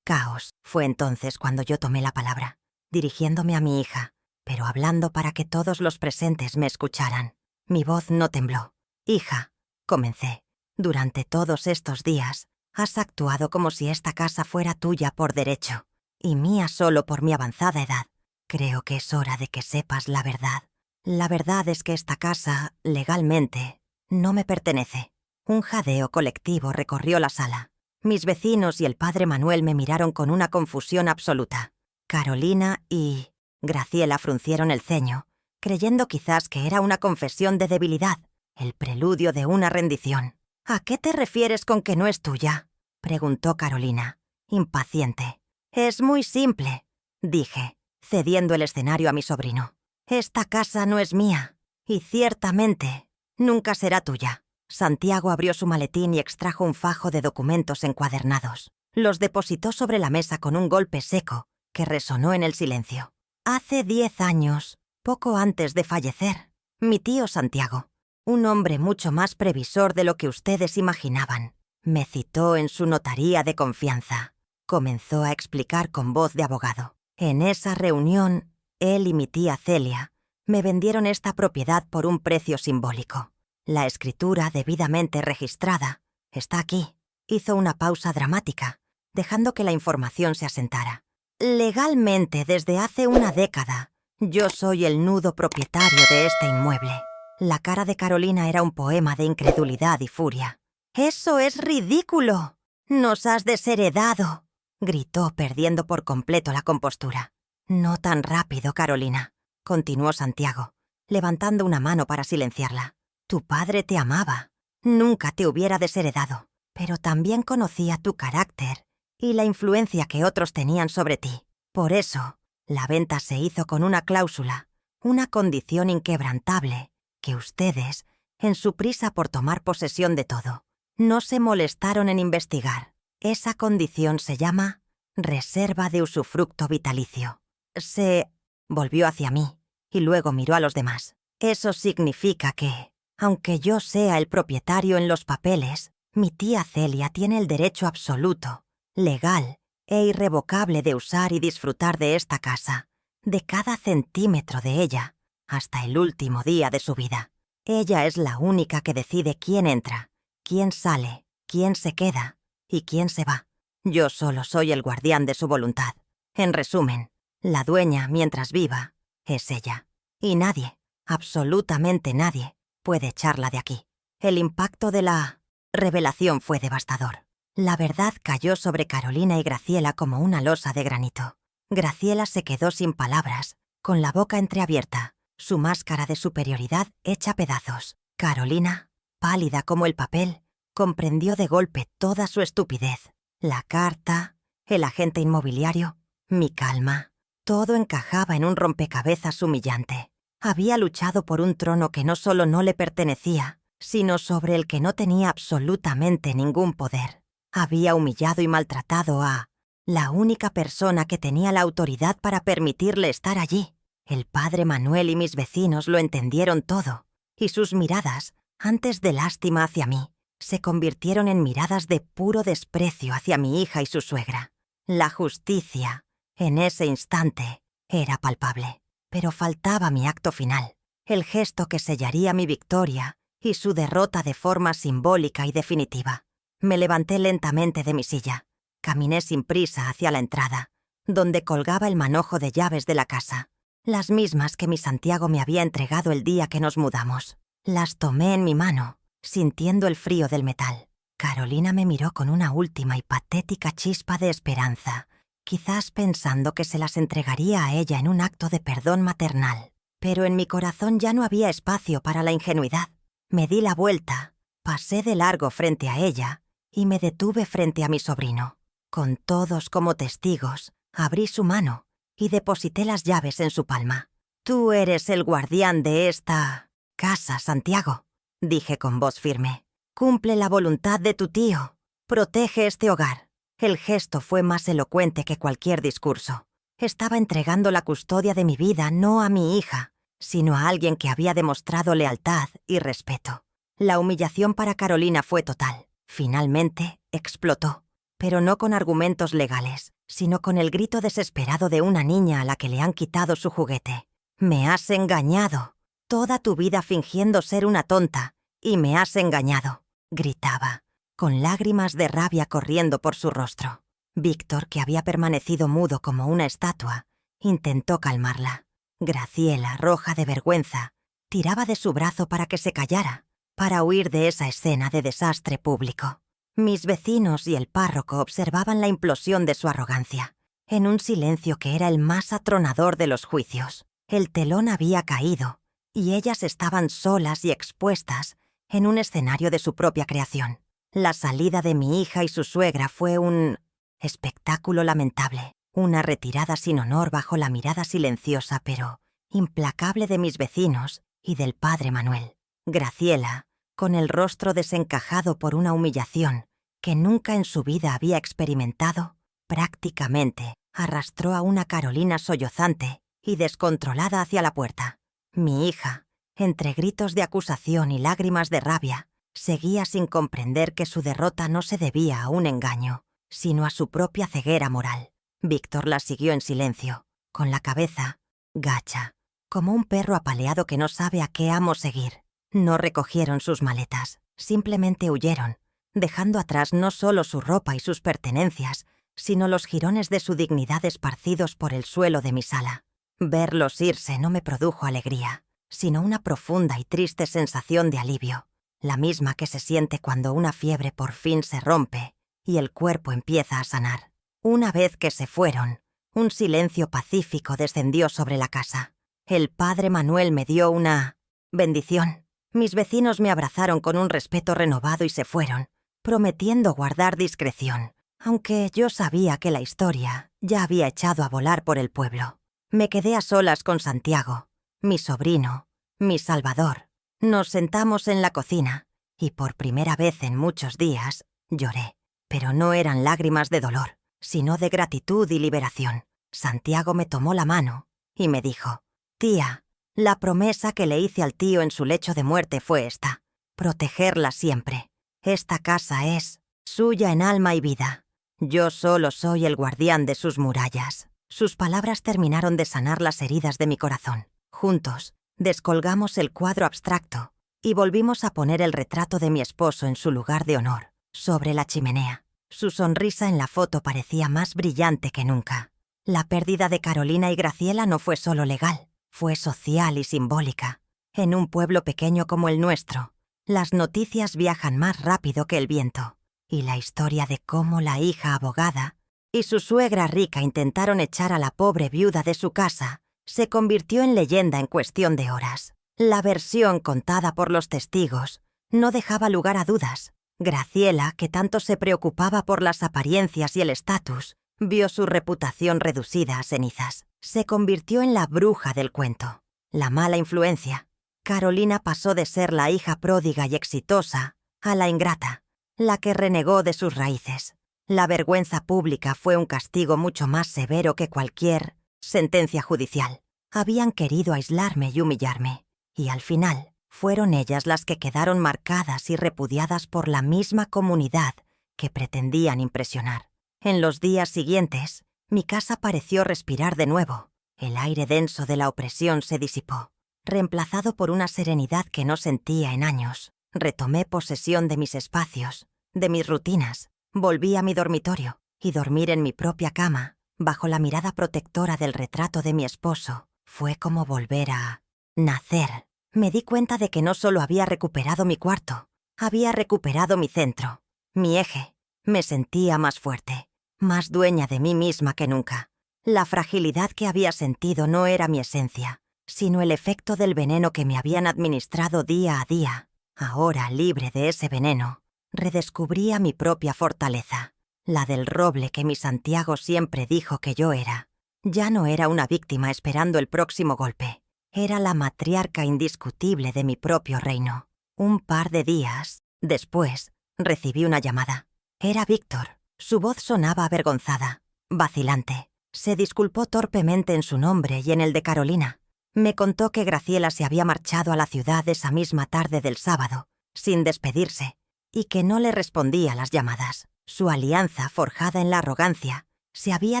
caos. Fue entonces cuando yo tomé la palabra, dirigiéndome a mi hija, pero hablando para que todos los presentes me escucharan. Mi voz no tembló. Hija, comencé, durante todos estos días has actuado como si esta casa fuera tuya por derecho, y mía solo por mi avanzada edad. Creo que es hora de que sepas la verdad. La verdad es que esta casa, legalmente, no me pertenece. Un jadeo colectivo recorrió la sala. Mis vecinos y el padre Manuel me miraron con una confusión absoluta. Carolina y Graciela fruncieron el ceño, creyendo quizás que era una confesión de debilidad, el preludio de una rendición. ¿A qué te refieres con que no es tuya?, preguntó Carolina, impaciente. Es muy simple, dije, cediendo el escenario a mi sobrino. Esta casa no es mía, y ciertamente nunca será tuya. Santiago abrió su maletín y extrajo un fajo de documentos encuadernados. Los depositó sobre la mesa con un golpe seco que resonó en el silencio. Hace 10 años, poco antes de fallecer, mi tío Santiago, un hombre mucho más previsor de lo que ustedes imaginaban, me citó en su notaría de confianza. Comenzó a explicar con voz de abogado. En esa reunión, él y mi tía Celia me vendieron esta propiedad por un precio simbólico. La escritura debidamente registrada está aquí. Hizo una pausa dramática, dejando que la información se asentara. Legalmente, desde hace una década, yo soy el nudo propietario de este inmueble. La cara de Carolina era un poema de incredulidad y furia. ¡Eso es ridículo! ¡Nos has desheredado!, gritó, perdiendo por completo la compostura. No tan rápido, Carolina, continuó Santiago, levantando una mano para silenciarla. Tu padre te amaba. Nunca te hubiera desheredado, pero también conocía tu carácter y la influencia que otros tenían sobre ti. Por eso, la venta se hizo con una cláusula, una condición inquebrantable, que ustedes, en su prisa por tomar posesión de todo, no se molestaron en investigar. Esa condición se llama reserva de usufructo vitalicio. Se volvió hacia mí y luego miró a los demás. Eso significa que, aunque yo sea el propietario en los papeles, mi tía Celia tiene el derecho absoluto, legal e irrevocable de usar y disfrutar de esta casa, de cada centímetro de ella, hasta el último día de su vida. Ella es la única que decide quién entra, quién sale, quién se queda y quién se va. Yo solo soy el guardián de su voluntad. En resumen, la dueña, mientras viva, es ella. Y nadie, absolutamente nadie, puede echarla de aquí. El impacto de la revelación fue devastador. La verdad cayó sobre Carolina y Graciela como una losa de granito. Graciela se quedó sin palabras, con la boca entreabierta, su máscara de superioridad hecha pedazos. Carolina, pálida como el papel, comprendió de golpe toda su estupidez. La carta, el agente inmobiliario, mi calma, todo encajaba en un rompecabezas humillante. Había luchado por un trono que no solo no le pertenecía, sino sobre el que no tenía absolutamente ningún poder. Había humillado y maltratado a la única persona que tenía la autoridad para permitirle estar allí. El padre Manuel y mis vecinos lo entendieron todo, y sus miradas, antes de lástima hacia mí, se convirtieron en miradas de puro desprecio hacia mi hija y su suegra. La justicia, en ese instante, era palpable, pero faltaba mi acto final, el gesto que sellaría mi victoria y su derrota de forma simbólica y definitiva. Me levanté lentamente de mi silla. Caminé sin prisa hacia la entrada, donde colgaba el manojo de llaves de la casa, las mismas que mi Santiago me había entregado el día que nos mudamos. Las tomé en mi mano, sintiendo el frío del metal. Carolina me miró con una última y patética chispa de esperanza, quizás pensando que se las entregaría a ella en un acto de perdón maternal. Pero en mi corazón ya no había espacio para la ingenuidad. Me di la vuelta, pasé de largo frente a ella y me detuve frente a mi sobrino. Con todos como testigos, abrí su mano y deposité las llaves en su palma. «Tú eres el guardián de esta casa, Santiago», dije con voz firme. «Cumple la voluntad de tu tío. Protege este hogar». El gesto fue más elocuente que cualquier discurso. Estaba entregando la custodia de mi vida no a mi hija, sino a alguien que había demostrado lealtad y respeto. La humillación para Carolina fue total. Finalmente, explotó. Pero no con argumentos legales, sino con el grito desesperado de una niña a la que le han quitado su juguete. «Me has engañado. Toda tu vida fingiendo ser una tonta, y me has engañado», gritaba, con lágrimas de rabia corriendo por su rostro. Víctor, que había permanecido mudo como una estatua, intentó calmarla. Graciela, roja de vergüenza, tiraba de su brazo para que se callara, para huir de esa escena de desastre público. Mis vecinos y el párroco observaban la implosión de su arrogancia, en un silencio que era el más atronador de los juicios. El telón había caído, y ellas estaban solas y expuestas en un escenario de su propia creación. La salida de mi hija y su suegra fue un espectáculo lamentable, una retirada sin honor bajo la mirada silenciosa pero implacable de mis vecinos y del padre Manuel. Graciela, con el rostro desencajado por una humillación que nunca en su vida había experimentado, prácticamente arrastró a una Carolina sollozante y descontrolada hacia la puerta. Mi hija, entre gritos de acusación y lágrimas de rabia, seguía sin comprender que su derrota no se debía a un engaño, sino a su propia ceguera moral. Víctor la siguió en silencio, con la cabeza gacha, como un perro apaleado que no sabe a qué amo seguir. No recogieron sus maletas, simplemente huyeron, dejando atrás no solo su ropa y sus pertenencias, sino los jirones de su dignidad esparcidos por el suelo de mi sala. Verlos irse no me produjo alegría, sino una profunda y triste sensación de alivio, la misma que se siente cuando una fiebre por fin se rompe y el cuerpo empieza a sanar. Una vez que se fueron, un silencio pacífico descendió sobre la casa. El padre Manuel me dio una bendición. Mis vecinos me abrazaron con un respeto renovado y se fueron, prometiendo guardar discreción, aunque yo sabía que la historia ya había echado a volar por el pueblo. Me quedé a solas con Santiago, mi sobrino, mi salvador. Nos sentamos en la cocina y por primera vez en muchos días lloré, pero no eran lágrimas de dolor, sino de gratitud y liberación. Santiago me tomó la mano y me dijo: «Tía, la promesa que le hice al tío en su lecho de muerte fue esta: protegerla siempre. Esta casa es suya en alma y vida. Yo solo soy el guardián de sus murallas». Sus palabras terminaron de sanar las heridas de mi corazón. Juntos, descolgamos el cuadro abstracto y volvimos a poner el retrato de mi esposo en su lugar de honor, sobre la chimenea. Su sonrisa en la foto parecía más brillante que nunca. La pérdida de Carolina y Graciela no fue solo legal, fue social y simbólica. En un pueblo pequeño como el nuestro, las noticias viajan más rápido que el viento, y la historia de cómo la hija abogada y su suegra rica intentaron echar a la pobre viuda de su casa se convirtió en leyenda en cuestión de horas. La versión contada por los testigos no dejaba lugar a dudas. Graciela, que tanto se preocupaba por las apariencias y el estatus, vio su reputación reducida a cenizas. Se convirtió en la bruja del cuento. la mala influencia. Carolina pasó de ser la hija pródiga y exitosa a la ingrata, la que renegó de sus raíces. La vergüenza pública fue un castigo mucho más severo que cualquier sentencia judicial. Habían querido aislarme y humillarme, y al final fueron ellas las que quedaron marcadas y repudiadas por la misma comunidad que pretendían impresionar. En los días siguientes, mi casa pareció respirar de nuevo. El aire denso de la opresión se disipó, reemplazado por una serenidad que no sentía en años. Retomé posesión de mis espacios, de mis rutinas. Volví a mi dormitorio, y dormir en mi propia cama, bajo la mirada protectora del retrato de mi esposo, fue como volver a nacer. Me di cuenta de que no solo había recuperado mi cuarto, había recuperado mi centro, mi eje. Me sentía más fuerte, más dueña de mí misma que nunca. La fragilidad que había sentido no era mi esencia, sino el efecto del veneno que me habían administrado día a día. Ahora, libre de ese veneno, redescubría mi propia fortaleza, la del roble que mi Santiago siempre dijo que yo era. Ya no era una víctima esperando el próximo golpe. Era la matriarca indiscutible de mi propio reino. Un par de días después, recibí una llamada. Era Víctor. Su voz sonaba avergonzada, vacilante. Se disculpó torpemente en su nombre y en el de Carolina. Me contó que Graciela se había marchado a la ciudad esa misma tarde del sábado, sin despedirse, y que no le respondía a las llamadas. Su alianza, forjada en la arrogancia, se había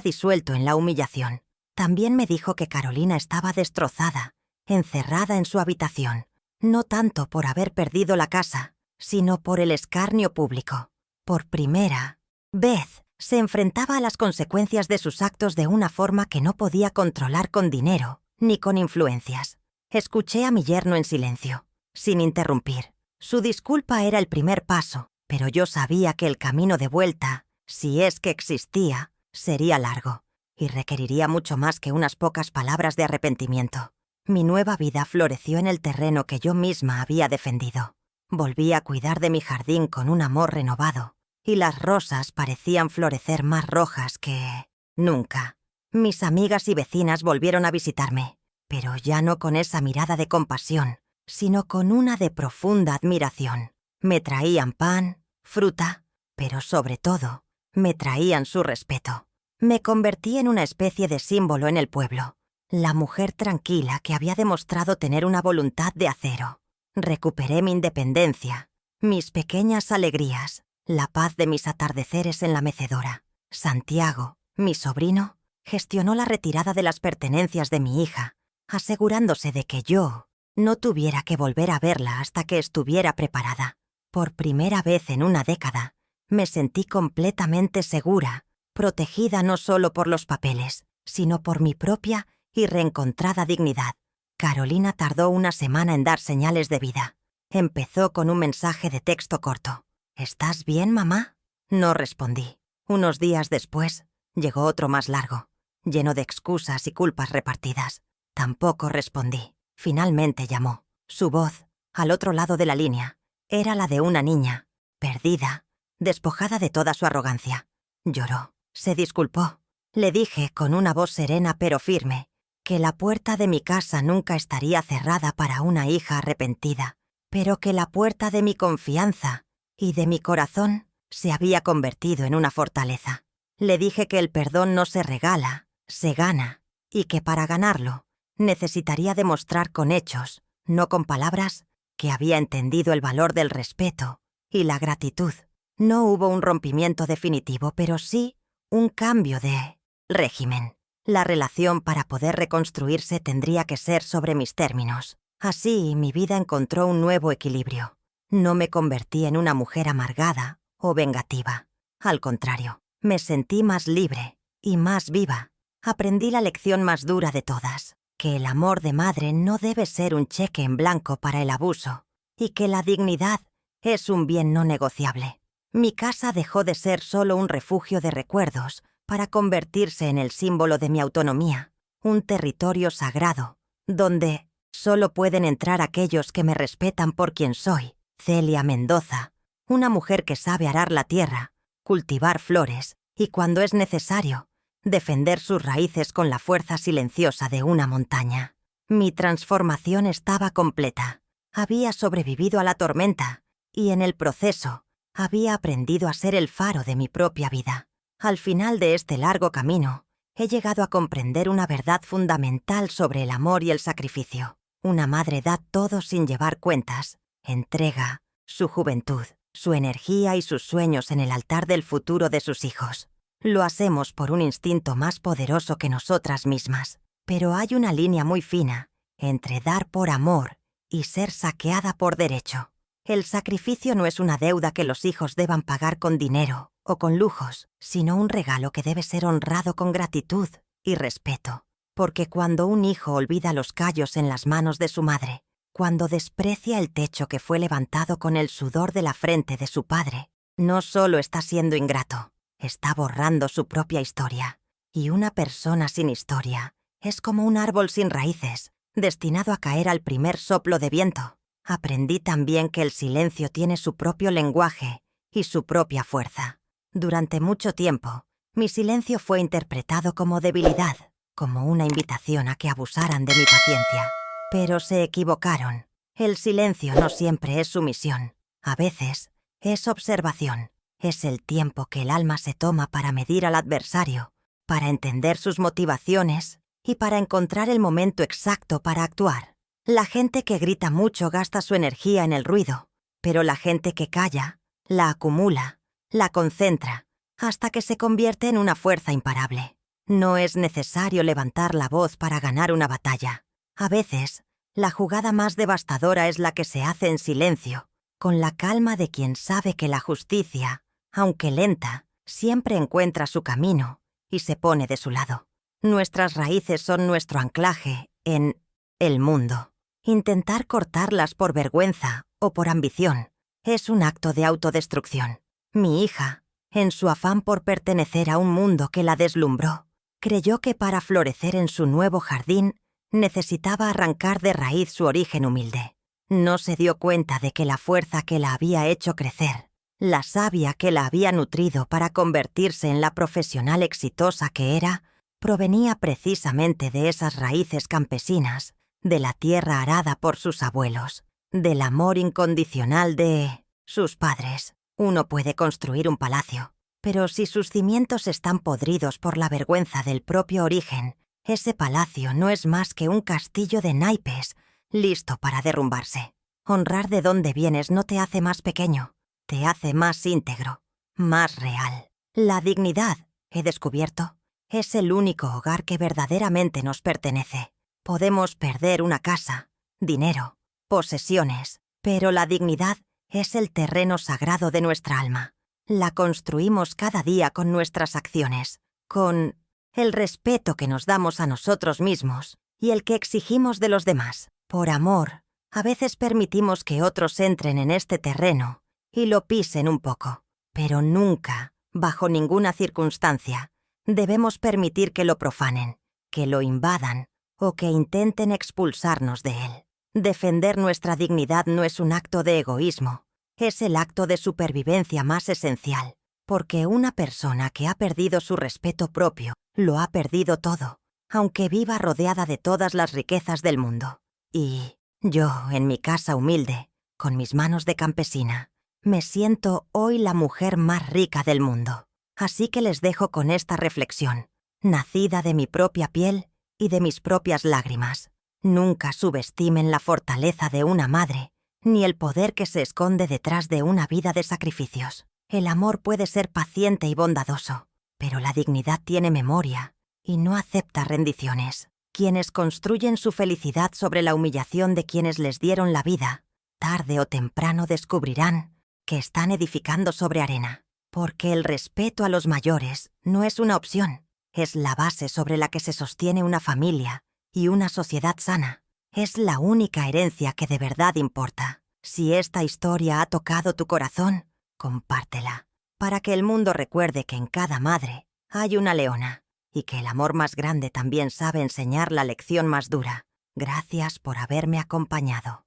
disuelto en la humillación. También me dijo que Carolina estaba destrozada, encerrada en su habitación, no tanto por haber perdido la casa, sino por el escarnio público. Por primera vez, se enfrentaba a las consecuencias de sus actos de una forma que no podía controlar con dinero ni con influencias. Escuché a mi yerno en silencio, sin interrumpir. Su disculpa era el primer paso, pero yo sabía que el camino de vuelta, si es que existía, sería largo, y requeriría mucho más que unas pocas palabras de arrepentimiento. Mi nueva vida floreció en el terreno que yo misma había defendido. Volví a cuidar de mi jardín con un amor renovado, y las rosas parecían florecer más rojas que nunca. Mis amigas y vecinas volvieron a visitarme, pero ya no con esa mirada de compasión, sino con una de profunda admiración. Me traían pan, fruta, pero sobre todo, me traían su respeto. Me convertí en una especie de símbolo en el pueblo, la mujer tranquila que había demostrado tener una voluntad de acero. Recuperé mi independencia, mis pequeñas alegrías, la paz de mis atardeceres en la mecedora. Santiago, mi sobrino, gestionó la retirada de las pertenencias de mi hija, asegurándose de que yo no tuviera que volver a verla hasta que estuviera preparada. Por primera vez en una década, me sentí completamente segura, protegida no solo por los papeles, sino por mi propia y reencontrada dignidad. Carolina tardó una semana en dar señales de vida. Empezó con un mensaje de texto corto. «¿Estás bien, mamá?». No respondí. Unos días después, llegó otro más largo, lleno de excusas y culpas repartidas. Tampoco respondí. Finalmente llamó. Su voz, al otro lado de la línea, era la de una niña, perdida, despojada de toda su arrogancia. Lloró. Se disculpó. Le dije, con una voz serena pero firme, que la puerta de mi casa nunca estaría cerrada para una hija arrepentida, pero que la puerta de mi confianza y de mi corazón se había convertido en una fortaleza. Le dije que el perdón no se regala, se gana, y que para ganarlo necesitaría demostrar con hechos, no con palabras, que había entendido el valor del respeto y la gratitud. No hubo un rompimiento definitivo, pero sí un cambio de régimen. La relación para poder reconstruirse tendría que ser sobre mis términos. Así, mi vida encontró un nuevo equilibrio. No me convertí en una mujer amargada o vengativa. Al contrario, me sentí más libre y más viva. Aprendí la lección más dura de todas, que el amor de madre no debe ser un cheque en blanco para el abuso, y que la dignidad es un bien no negociable. Mi casa dejó de ser solo un refugio de recuerdos para convertirse en el símbolo de mi autonomía, un territorio sagrado, donde solo pueden entrar aquellos que me respetan por quien soy. Celia Mendoza, una mujer que sabe arar la tierra, cultivar flores y, cuando es necesario, defender sus raíces con la fuerza silenciosa de una montaña. Mi transformación estaba completa. Había sobrevivido a la tormenta y en el proceso había aprendido a ser el faro de mi propia vida. Al final de este largo camino, he llegado a comprender una verdad fundamental sobre el amor y el sacrificio. Una madre da todo sin llevar cuentas. Entrega su juventud, su energía y sus sueños en el altar del futuro de sus hijos. Lo hacemos por un instinto más poderoso que nosotras mismas. Pero hay una línea muy fina entre dar por amor y ser saqueada por derecho. El sacrificio no es una deuda que los hijos deban pagar con dinero o con lujos, sino un regalo que debe ser honrado con gratitud y respeto. Porque cuando un hijo olvida los callos en las manos de su madre, cuando desprecia el techo que fue levantado con el sudor de la frente de su padre, no solo está siendo ingrato, está borrando su propia historia. Y una persona sin historia es como un árbol sin raíces, destinado a caer al primer soplo de viento. Aprendí también que el silencio tiene su propio lenguaje y su propia fuerza. Durante mucho tiempo, mi silencio fue interpretado como debilidad, como una invitación a que abusaran de mi paciencia. Pero se equivocaron. El silencio no siempre es sumisión. A veces es observación. Es el tiempo que el alma se toma para medir al adversario, para entender sus motivaciones y para encontrar el momento exacto para actuar. La gente que grita mucho gasta su energía en el ruido, pero la gente que calla, la acumula, la concentra, hasta que se convierte en una fuerza imparable. No es necesario levantar la voz para ganar una batalla. A veces, la jugada más devastadora es la que se hace en silencio, con la calma de quien sabe que la justicia, aunque lenta, siempre encuentra su camino y se pone de su lado. Nuestras raíces son nuestro anclaje en el mundo. Intentar cortarlas por vergüenza o por ambición es un acto de autodestrucción. Mi hija, en su afán por pertenecer a un mundo que la deslumbró, creyó que para florecer en su nuevo jardín necesitaba arrancar de raíz su origen humilde. No se dio cuenta de que la fuerza que la había hecho crecer, la savia que la había nutrido para convertirse en la profesional exitosa que era, provenía precisamente de esas raíces campesinas, de la tierra arada por sus abuelos, del amor incondicional de sus padres. Uno puede construir un palacio, pero si sus cimientos están podridos por la vergüenza del propio origen, ese palacio no es más que un castillo de naipes, listo para derrumbarse. Honrar de dónde vienes no te hace más pequeño, te hace más íntegro, más real. La dignidad, he descubierto, es el único hogar que verdaderamente nos pertenece. Podemos perder una casa, dinero, posesiones, pero la dignidad es el terreno sagrado de nuestra alma. La construimos cada día con nuestras acciones, con el respeto que nos damos a nosotros mismos y el que exigimos de los demás. Por amor, a veces permitimos que otros entren en este terreno y lo pisen un poco, pero nunca, bajo ninguna circunstancia, debemos permitir que lo profanen, que lo invadan o que intenten expulsarnos de él. Defender nuestra dignidad no es un acto de egoísmo, es el acto de supervivencia más esencial, porque una persona que ha perdido su respeto propio lo ha perdido todo, aunque viva rodeada de todas las riquezas del mundo. Y yo, en mi casa humilde, con mis manos de campesina, me siento hoy la mujer más rica del mundo. Así que les dejo con esta reflexión, nacida de mi propia piel y de mis propias lágrimas. Nunca subestimen la fortaleza de una madre, ni el poder que se esconde detrás de una vida de sacrificios. El amor puede ser paciente y bondadoso, pero la dignidad tiene memoria y no acepta rendiciones. Quienes construyen su felicidad sobre la humillación de quienes les dieron la vida, tarde o temprano descubrirán que están edificando sobre arena. Porque el respeto a los mayores no es una opción, es la base sobre la que se sostiene una familia y una sociedad sana. Es la única herencia que de verdad importa. Si esta historia ha tocado tu corazón, compártela, para que el mundo recuerde que en cada madre hay una leona y que el amor más grande también sabe enseñar la lección más dura. Gracias por haberme acompañado.